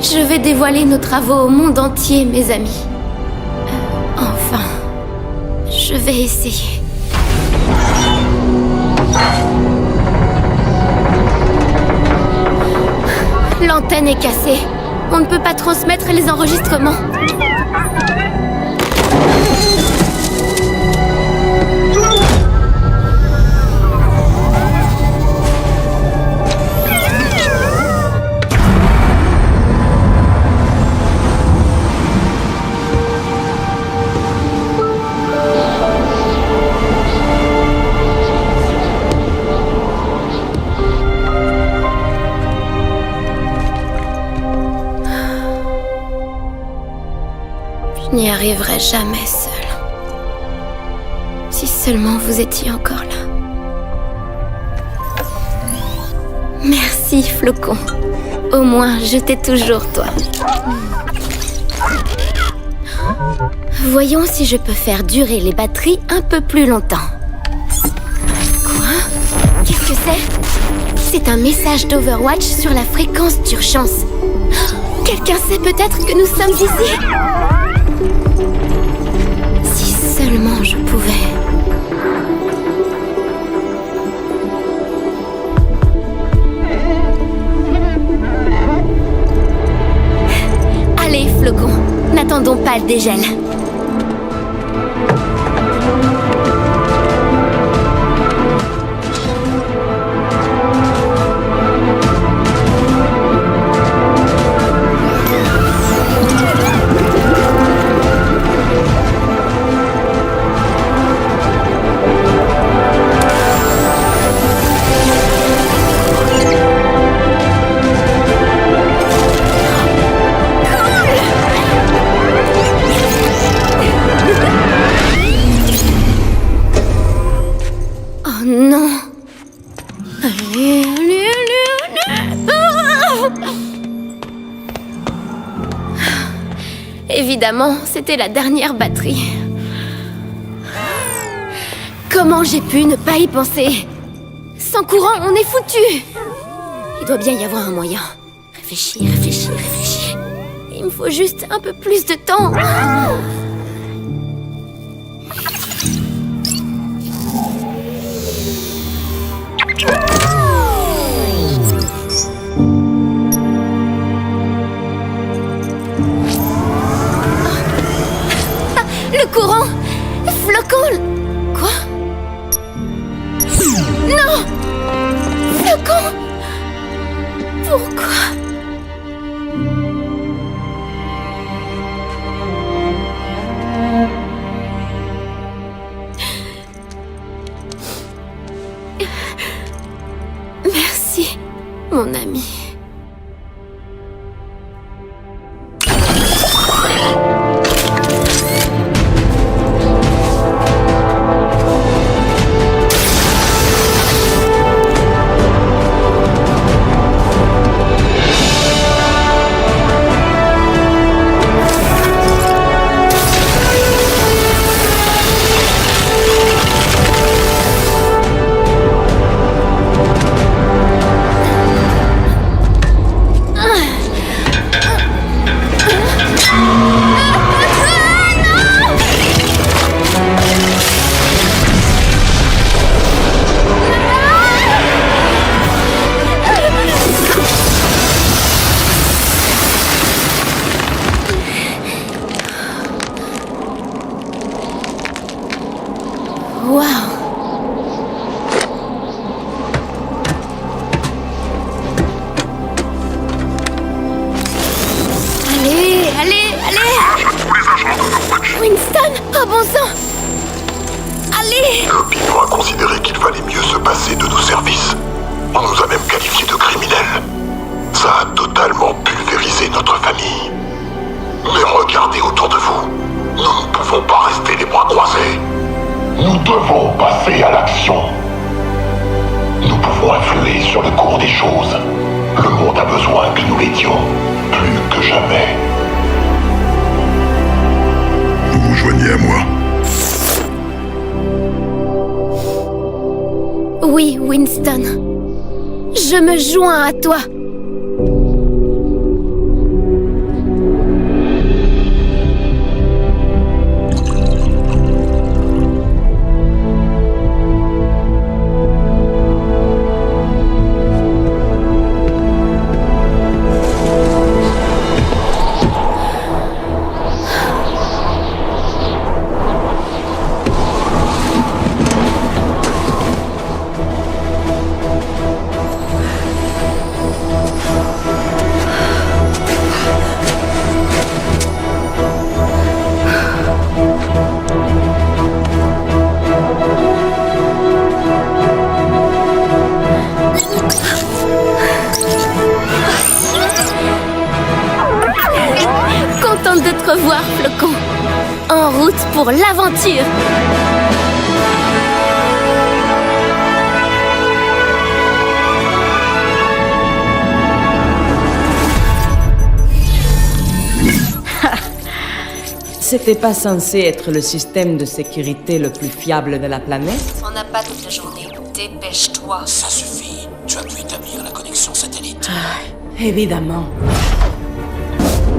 Je vais dévoiler nos travaux au monde entier, mes amis. Enfin, je vais essayer. L'antenne est cassée. On ne peut pas transmettre les enregistrements. Je n'y arriverai jamais seule. Si seulement vous étiez encore là. Merci, Flocon. Au moins, je t'ai toujours, toi. Voyons si je peux faire durer les batteries un peu plus longtemps. Quoi? Qu'est-ce que c'est? C'est un message d'Overwatch sur la fréquence d'urgence. Quelqu'un sait peut-être que nous sommes ici? Si seulement je pouvais... Allez, Flocon, n'attendons pas le dégel. Évidemment, c'était la dernière batterie. Comment j'ai pu ne pas y penser? Sans courant, on est foutus. Il doit bien y avoir un moyen. Réfléchis, réfléchis, réfléchis. Il me faut juste un peu plus de temps. Le courant! Flocon! Quoi? Non! Flocon! Pourquoi? Merci, mon ami. Oui, Winston. Je me joins à toi. Contente de te revoir, Flocon. En route pour l'aventure. C'était pas censé être le système de sécurité le plus fiable de la planète? On n'a pas toute la journée. Dépêche-toi. Ça suffit. Tu as pu établir la connexion satellite. Évidemment.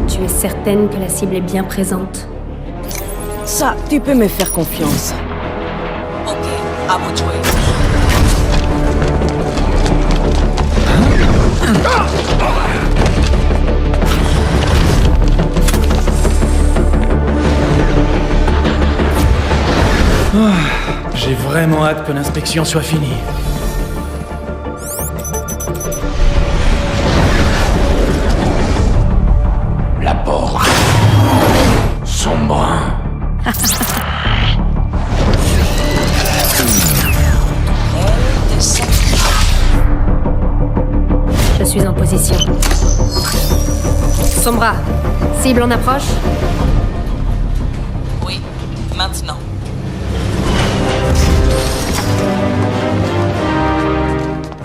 Tu es certaine que la cible est bien présente? Ça, tu peux me faire confiance. Ok, à vous de jouer. J'ai vraiment hâte que l'inspection soit finie. La porte. Sombre. Je suis en position. Sombra, cible en approche? Oui, maintenant.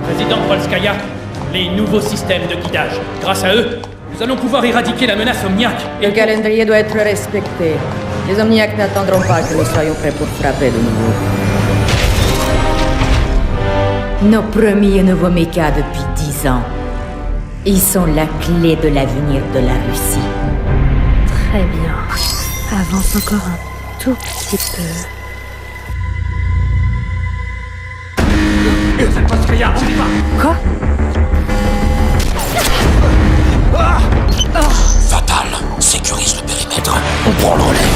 Président Polskaya, les nouveaux systèmes de guidage. Grâce à eux, nous allons pouvoir éradiquer la menace omniaque. Le calendrier doit être respecté. Les Omniacs n'attendront pas que nous soyons prêts pour frapper de nouveau. Nos premiers nouveaux mechas depuis 10 ans. Ils sont la clé de l'avenir de la Russie. Très bien. Avance encore un tout petit peu. Quoi? Fatal, sécurise le périmètre. On prend le relais.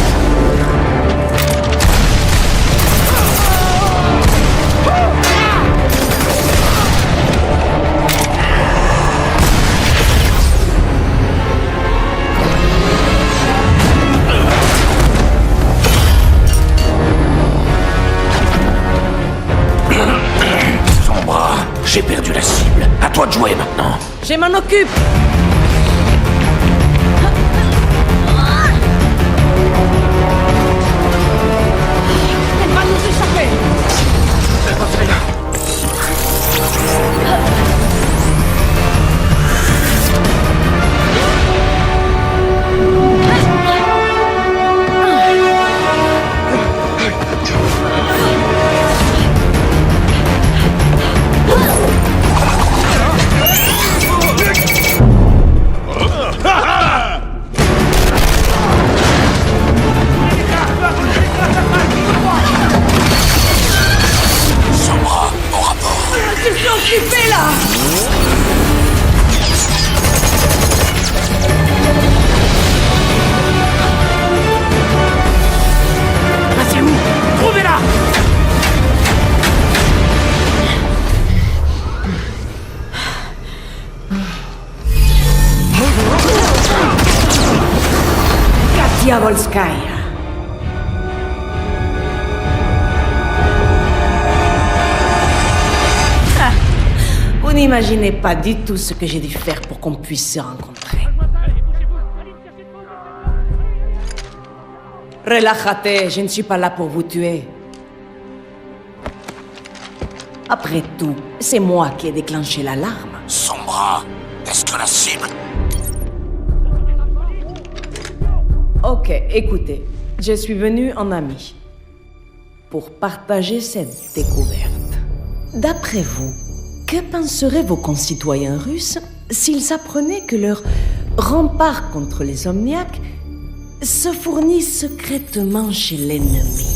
J'ai perdu la cible. À toi de jouer maintenant. Je m'en occupe. Elle va nous échapper. occupé là! Ah, c'est où? Trouvez-la! Katia Volskaya. Vous n'imaginez pas du tout ce que j'ai dû faire pour qu'on puisse se rencontrer. Relájate, je ne suis pas là pour vous tuer. Après tout, c'est moi qui ai déclenché l'alarme. Sombra, est-ce que la cible... Ok, écoutez, je suis venu en ami pour partager cette découverte. D'après vous, que penseraient vos concitoyens russes s'ils apprenaient que leur rempart contre les Omniacs se fournit secrètement chez l'ennemi?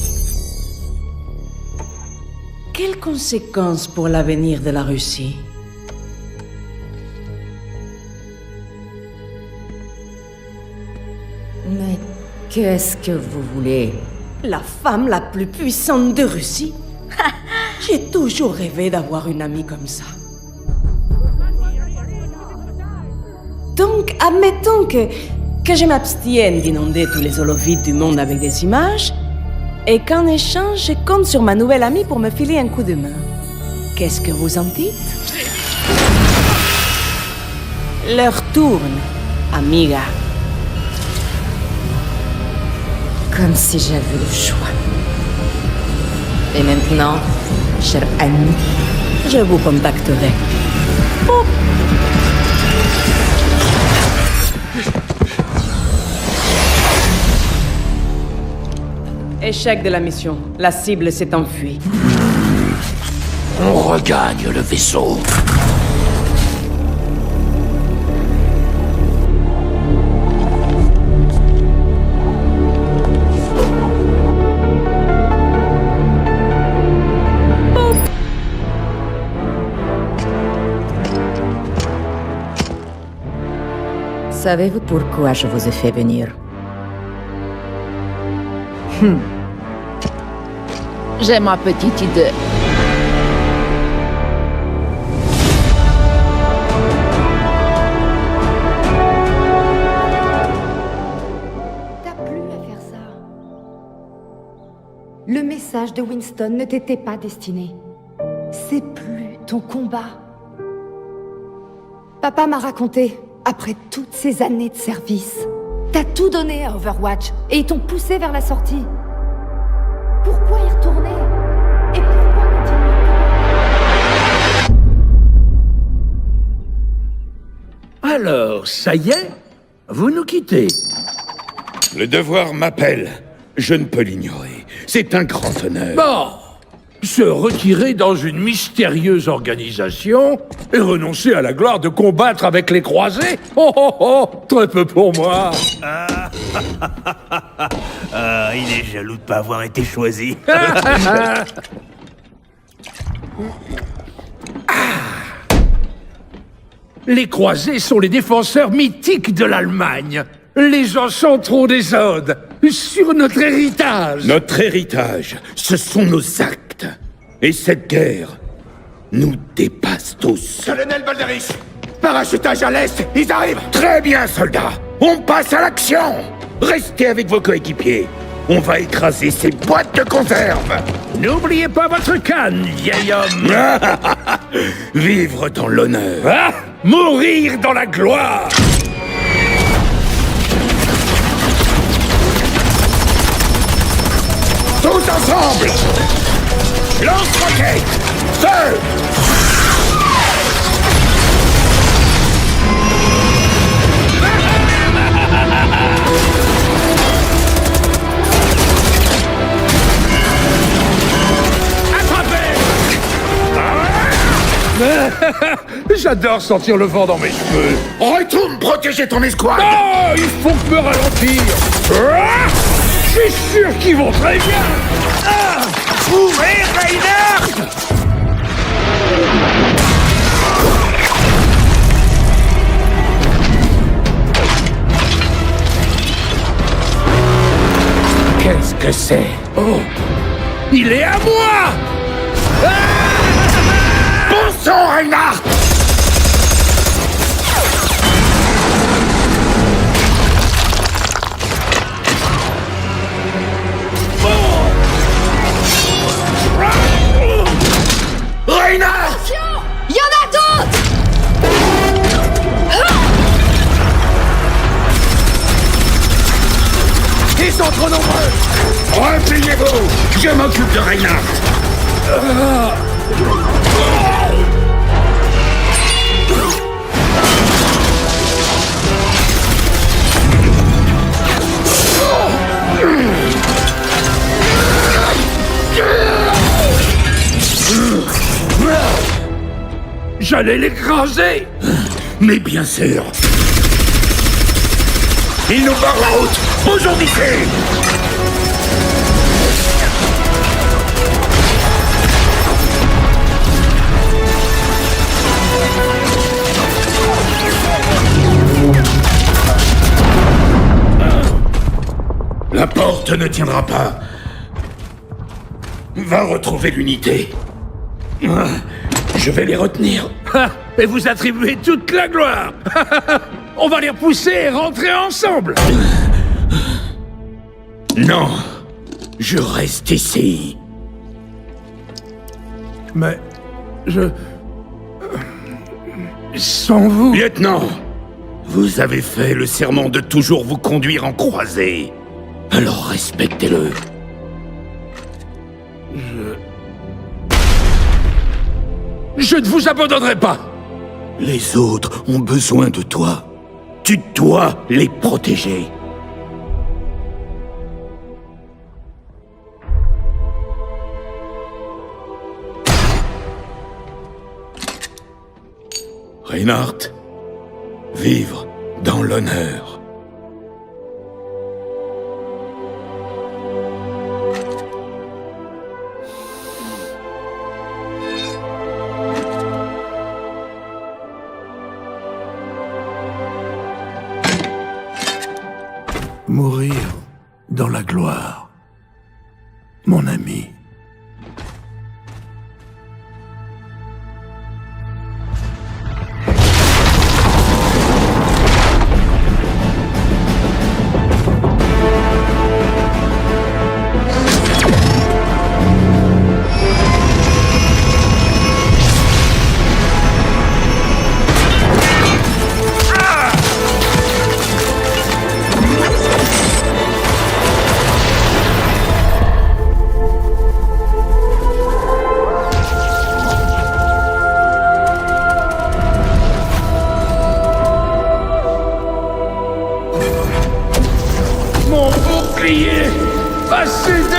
Quelles conséquences pour l'avenir de la Russie? Mais qu'est-ce que vous voulez? La femme la plus puissante de Russie? J'ai toujours rêvé d'avoir une amie comme ça. Donc, admettons que je m'abstienne d'inonder tous les holovides du monde avec des images et qu'en échange, je compte sur ma nouvelle amie pour me filer un coup de main. Qu'est-ce que vous en dites? L'heure tourne, amiga. Comme si j'avais le choix. Et maintenant, cher ami, je vous contacterai. Oh. Échec de la mission. La cible s'est enfuie. On regagne le vaisseau. Savez-vous pourquoi je vous ai fait venir? J'ai ma petite idée. T'as plus à faire ça. Le message de Winston ne t'était pas destiné. C'est plus ton combat. Papa m'a raconté, après toutes ces années de service, t'as tout donné à Overwatch et ils t'ont poussé vers la sortie. Pourquoi y retourner? Et pourquoi continuer? Alors, ça y est? Vous nous quittez. Le devoir m'appelle. Je ne peux l'ignorer. C'est un grand honneur. Bon, se retirer dans une mystérieuse organisation et renoncer à la gloire de combattre avec les croisés? Oh oh oh, très peu pour moi. Il est jaloux de pas avoir été choisi. Les croisés sont les défenseurs mythiques de l'Allemagne. Les ancêtres des Odes sur notre héritage. Notre héritage, ce sont nos actes. Et cette guerre nous dépasse tous. Colonel Balderich, parachutage à l'est, ils arrivent. Très bien, soldats. On passe à l'action. Restez avec vos coéquipiers. On va écraser ces boîtes de conserve. N'oubliez pas votre canne, vieil homme. Vivre dans l'honneur. Ah, mourir dans la gloire. Tous ensemble. Lance-roquette. Feu. J'adore sentir le vent dans mes cheveux. Retourne protéger ton escouade. Oh, il faut que me ralentir. Je suis sûr qu'ils vont très bien. Ouvrez, Reinhardt! Qu'est-ce que c'est? Oh, il est à moi. Bon sang, Reinhardt! Reinhardt! Il y en a d'autres! Ils sont trop nombreux! Repliez-vous! Je m'occupe de Reinhardt! J'allais l'écraser! Mais bien sûr! Il nous barre la route! Bougeons d'ici! La porte ne tiendra pas. Va retrouver l'unité. Je vais les retenir. Et vous attribuez toute la gloire. On va les repousser et rentrer ensemble. Non, je reste ici. Mais sans vous... Lieutenant, vous avez fait le serment de toujours vous conduire en croisée. Alors respectez-le. Je ne vous abandonnerai pas. Les autres ont besoin de toi. Tu dois les protéger. Reinhardt, vivre dans l'honneur. Mourir dans la gloire, mon ami. Mon bouclier va céder!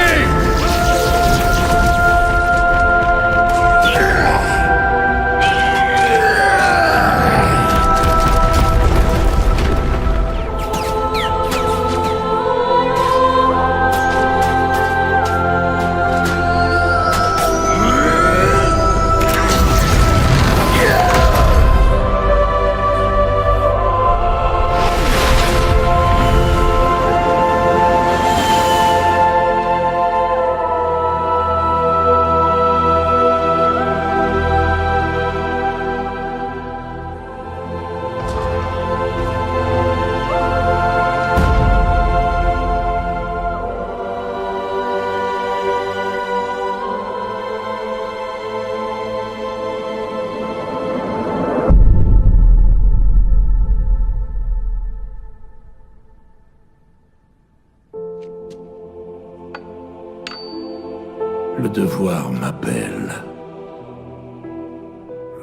Le devoir m'appelle.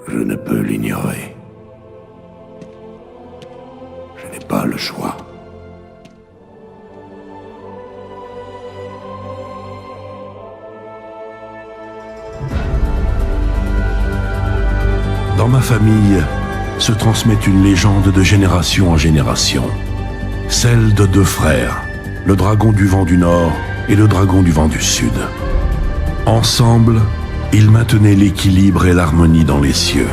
Je ne peux l'ignorer. Je n'ai pas le choix. Dans ma famille se transmet une légende de génération en génération. Celle de deux frères, le dragon du vent du Nord et le dragon du vent du Sud. Ensemble, ils maintenaient l'équilibre et l'harmonie dans les cieux.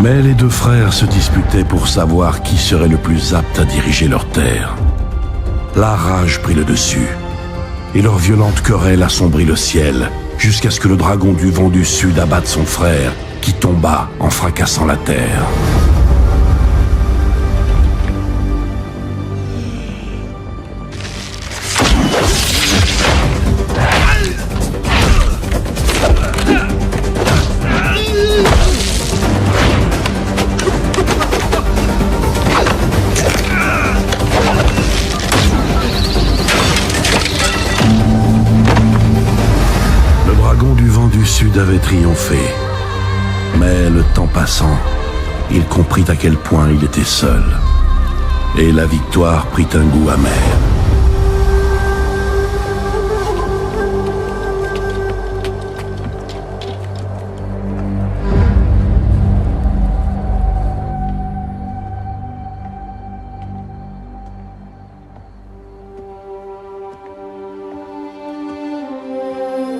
Mais les deux frères se disputaient pour savoir qui serait le plus apte à diriger leur terre. La rage prit le dessus, et leur violente querelle assombrit le ciel, jusqu'à ce que le dragon du vent du Sud abatte son frère, qui tomba en fracassant la terre. Sud avait triomphé. Mais le temps passant, il comprit à quel point il était seul. Et la victoire prit un goût amer.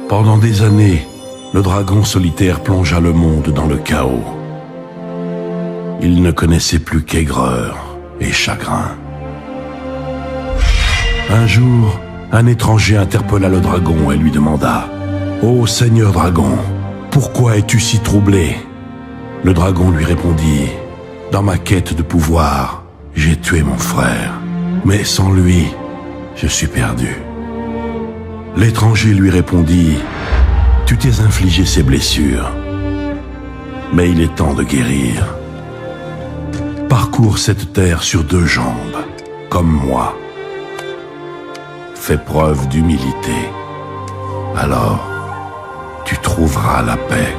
Pendant des années, le dragon solitaire plongea le monde dans le chaos. Il ne connaissait plus qu'aigreur et chagrin. Un jour, un étranger interpella le dragon et lui demanda « Ô Seigneur dragon, pourquoi es-tu si troublé ?» Le dragon lui répondit « Dans ma quête de pouvoir, j'ai tué mon frère, mais sans lui, je suis perdu. » L'étranger lui répondit « Tu t'es infligé ces blessures, mais il est temps de guérir. Parcours cette terre sur deux jambes, comme moi. Fais preuve d'humilité. Alors, tu trouveras la paix.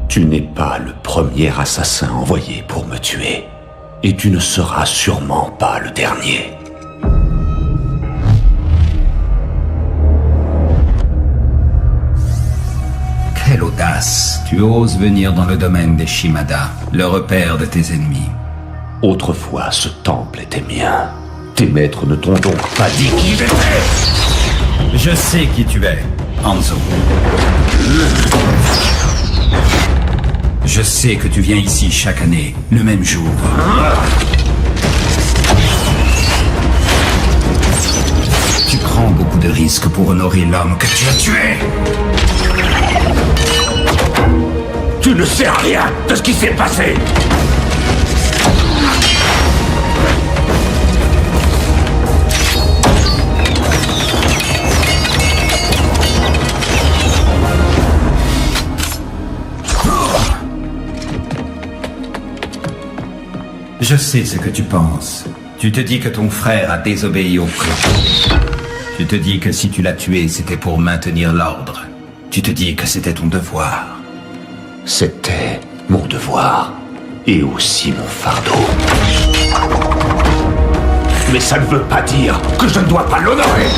Tu n'es pas le premier assassin envoyé pour me tuer. Et tu ne seras sûrement pas le dernier. Quelle audace! Tu oses venir dans le domaine des Shimada, le repère de tes ennemis. Autrefois, ce temple était mien. Tes maîtres ne t'ont donc pas dit qui j'étais. Je sais qui tu es, Hanzo. Je sais que tu viens ici chaque année, le même jour. Tu prends beaucoup de risques pour honorer l'homme que tu as tué. Tu ne sais rien de ce qui s'est passé. Je sais ce que tu penses. Tu te dis que ton frère a désobéi au préfet. Tu te dis que si tu l'as tué, c'était pour maintenir l'ordre. Tu te dis que c'était ton devoir. C'était mon devoir. Et aussi mon fardeau. Mais ça ne veut pas dire que je ne dois pas l'honorer.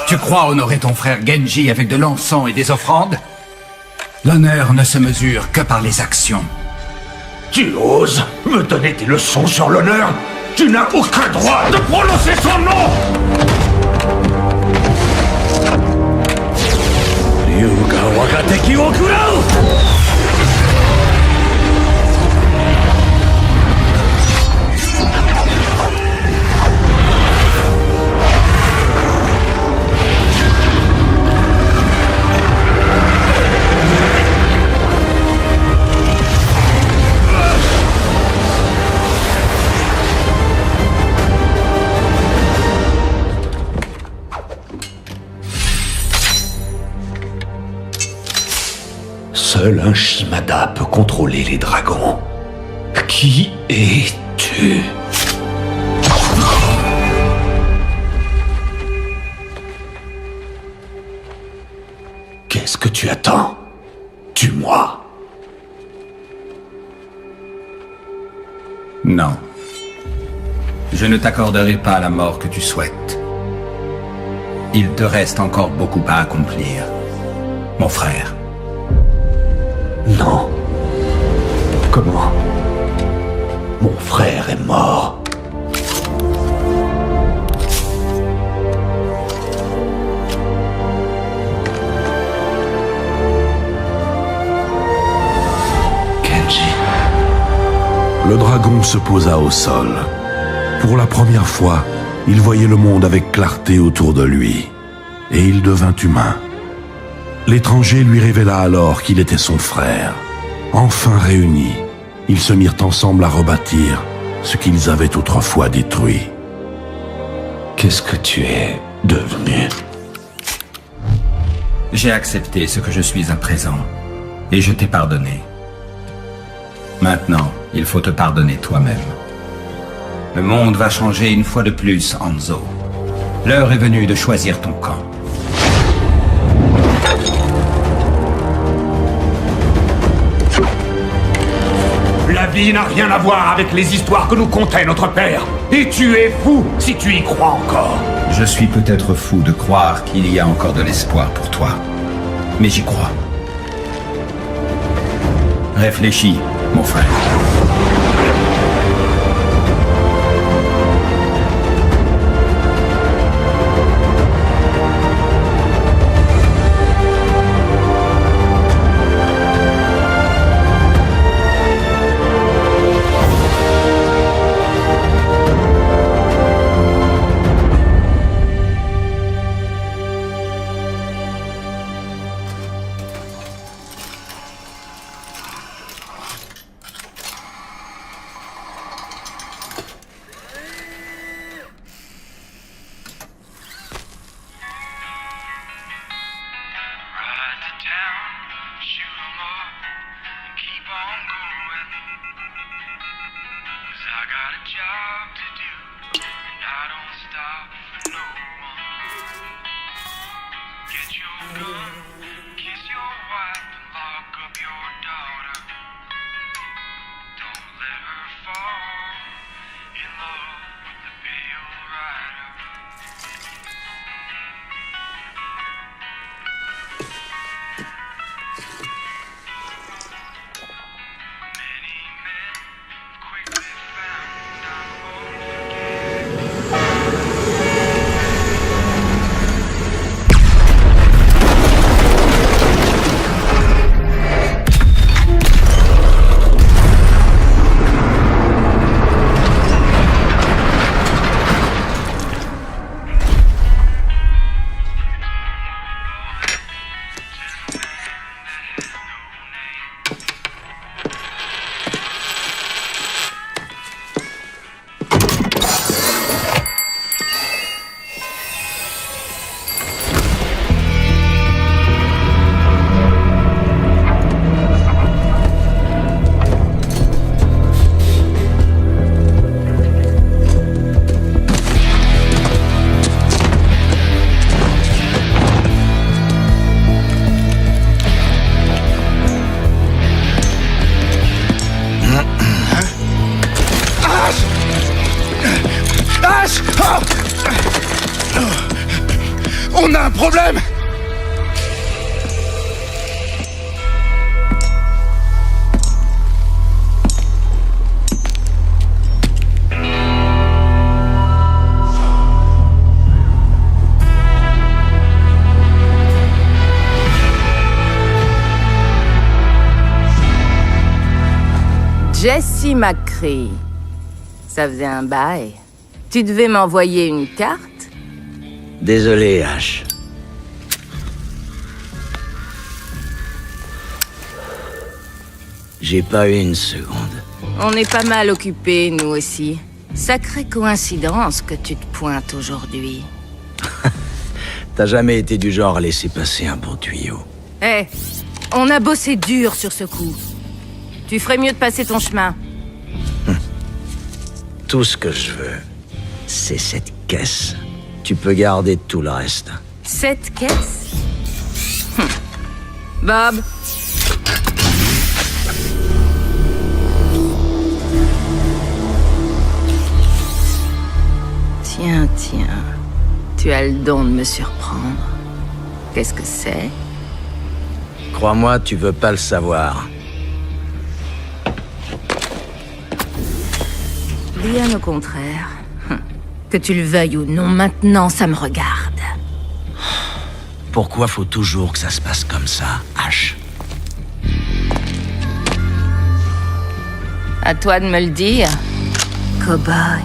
Tu crois honorer ton frère Genji avec de l'encens et des offrandes? L'honneur ne se mesure que par les actions. Tu oses me donner des leçons sur l'honneur? Tu n'as aucun droit de prononcer son nom! Ryuga Wagateki Okurao! Seul un Shimada peut contrôler les dragons. Qui es-tu? Qu'est-ce que tu attends? Tue-moi. Non. Je ne t'accorderai pas la mort que tu souhaites. Il te reste encore beaucoup à accomplir, mon frère. Non. Comment? Mon frère est mort. Genji. Le dragon se posa au sol. Pour la première fois, il voyait le monde avec clarté autour de lui. Et il devint humain. L'étranger lui révéla alors qu'il était son frère. Enfin réunis, ils se mirent ensemble à rebâtir ce qu'ils avaient autrefois détruit. Qu'est-ce que tu es devenu? J'ai accepté ce que je suis à présent, et je t'ai pardonné. Maintenant, il faut te pardonner toi-même. Le monde va changer une fois de plus, Hanzo. L'heure est venue de choisir ton camp. La vie n'a rien à voir avec les histoires que nous contait notre père. Et tu es fou si tu y crois encore. Je suis peut-être fou de croire qu'il y a encore de l'espoir pour toi. Mais j'y crois. Réfléchis, mon frère. On a un problème! Jessie McCree. Ça faisait un bail. Tu devais m'envoyer une carte? Désolé, Ash. J'ai pas eu une seconde. On est pas mal occupés, nous aussi. Sacrée coïncidence que tu te pointes aujourd'hui. T'as jamais été du genre à laisser passer un bon tuyau. Eh, on a bossé dur sur ce coup. Tu ferais mieux de passer ton chemin. Tout ce que je veux, c'est cette caisse. Tu peux garder tout le reste. Cette caisse? Bob? Tiens, tu as le don de me surprendre. Qu'est-ce que c'est? Crois-moi, tu veux pas le savoir. Bien au contraire. Que tu le veuilles ou non, maintenant, ça me regarde. Pourquoi faut toujours que ça se passe comme ça, Ash? À toi de me le dire, cow-boy.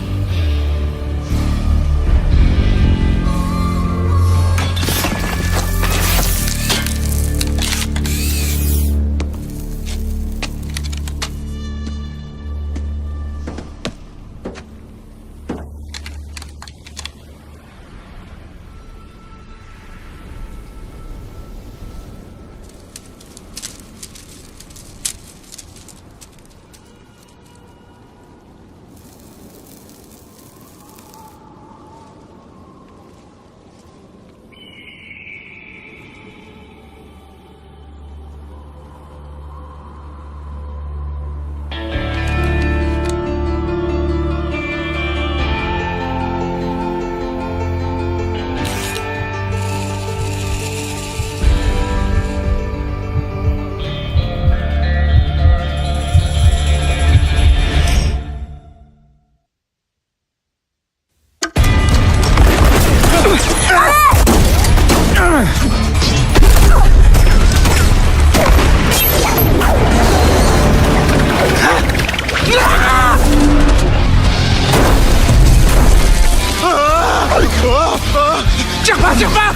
Tire pas, tire pas!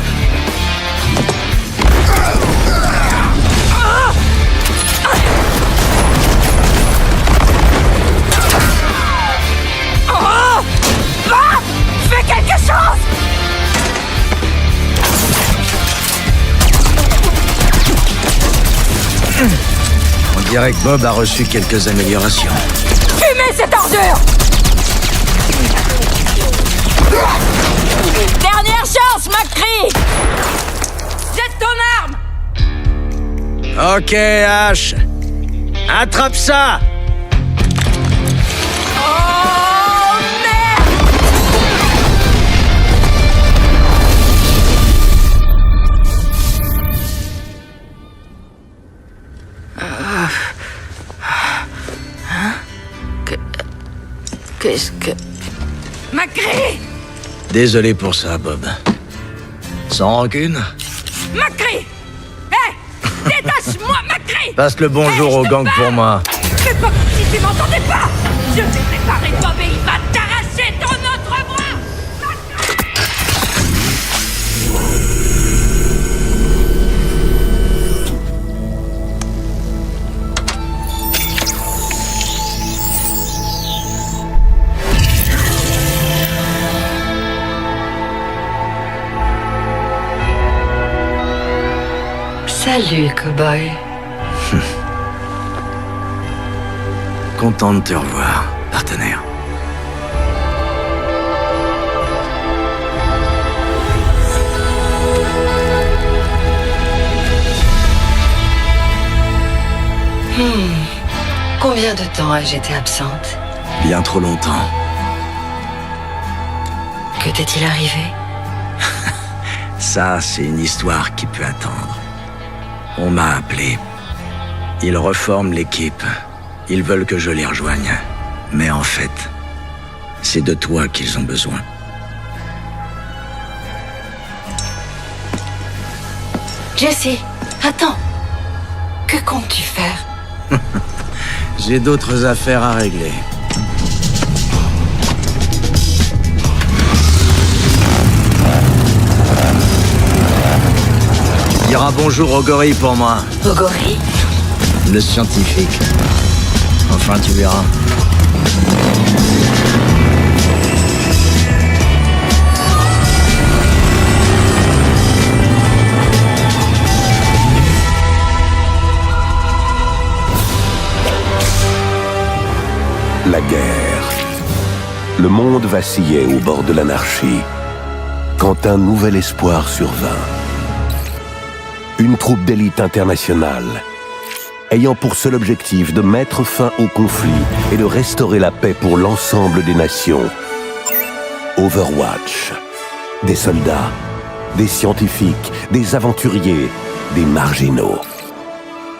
Oh! Bob! Fais quelque chose! On dirait que Bob a reçu quelques améliorations. Fumez cette ordure! Dernière chance, McCree! Jette ton arme! Ok, Ash. Attrape ça! Oh, merde! Qu'est-ce que... McCree! Désolé pour ça, Bob. Sans rancune? McCree! Hé! Détache-moi, McCree! Passe le bonjour au gang pour moi. Fais pas comme si tu m'entendais pas! Je vais préparer Bob et il va t'arracher ton autre bras! Salut, cow-boy. Content de te revoir, partenaire. Combien de temps ai-je été absente? Bien trop longtemps. Que t'est-il arrivé? Ça, c'est une histoire qui peut attendre. On m'a appelé. Ils reforment l'équipe. Ils veulent que je les rejoigne. Mais en fait, c'est de toi qu'ils ont besoin. Jesse, attends. Que comptes-tu faire? J'ai d'autres affaires à régler. Dira bonjour au gorille pour moi. Au gorille? Le scientifique. Enfin, tu verras. La guerre. Le monde vacillait au bord de l'anarchie quand un nouvel espoir survint. Une troupe d'élite internationale, ayant pour seul objectif de mettre fin au conflit et de restaurer la paix pour l'ensemble des nations. Overwatch. Des soldats, des scientifiques, des aventuriers, des marginaux.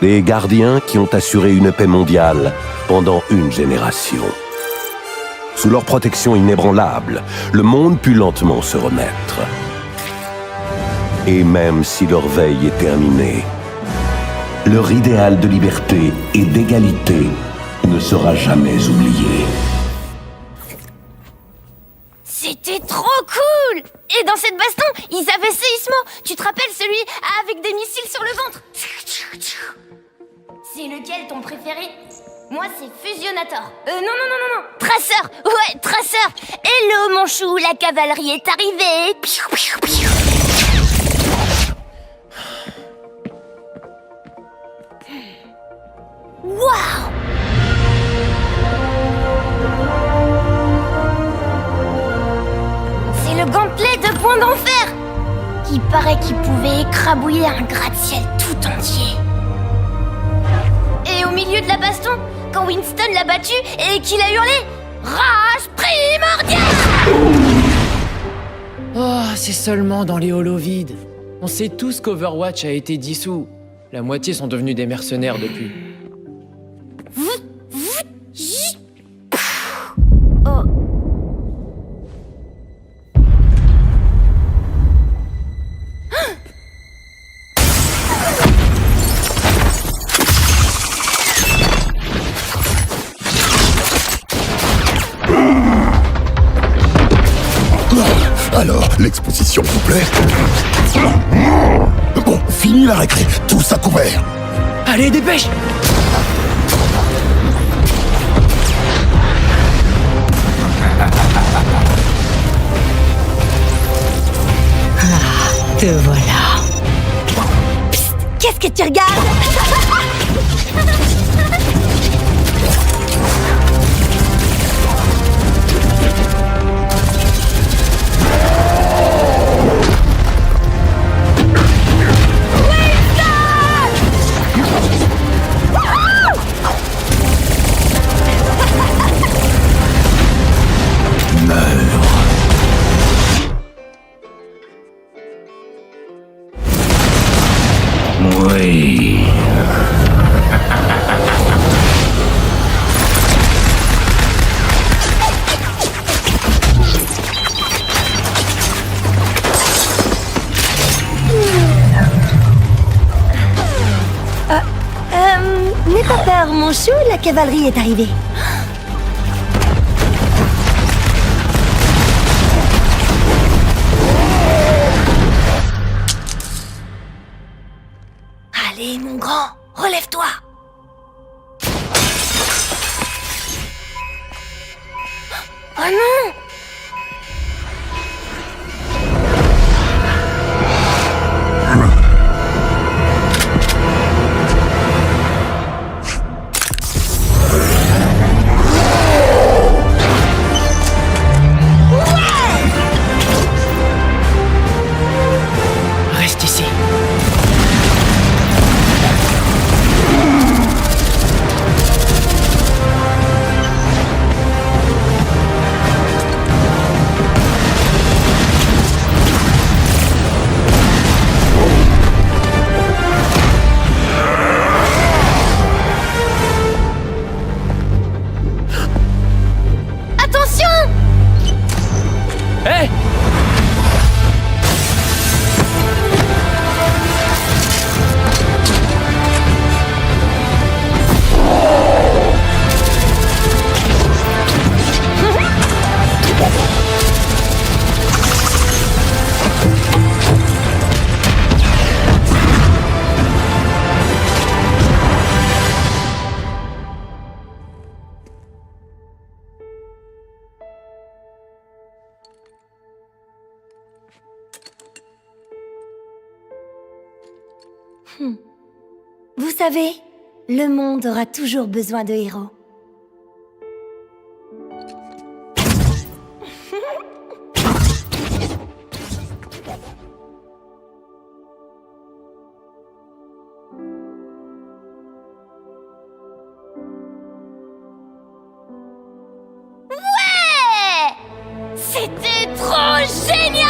Des gardiens qui ont assuré une paix mondiale pendant une génération. Sous leur protection inébranlable, le monde put lentement se remettre. Et même si leur veille est terminée, leur idéal de liberté et d'égalité ne sera jamais oublié. C'était trop cool! Et dans cette baston, ils avaient Séismo. Tu te rappelles celui avec des missiles sur le ventre? C'est lequel ton préféré? Moi, c'est Fusionnator. Non. Traceur. Ouais, Traceur. Hello, mon chou, la cavalerie est arrivée. Waouh! C'est le gantelet de Point d'Enfer. Il paraît qu'il pouvait écrabouiller un gratte-ciel tout entier. Et au milieu de la baston, quand Winston l'a battu et qu'il a hurlé « Rage primordiale !» Oh, c'est seulement dans les holos vides. On sait tous qu'Overwatch a été dissous. La moitié sont devenus des mercenaires depuis. Oh. Alors, l'exposition vous plaît? Bon, fini la récré, tous à couvert. Allez, dépêche! Ah, te voilà. Psst, qu'est-ce que tu regardes? Oui. N'aie pas peur, mon chou, la cavalerie est arrivée. Allez, mon grand, relève-toi. Oh non! Reste ici. Vous savez, le monde aura toujours besoin de héros. Ouais! C'était trop génial!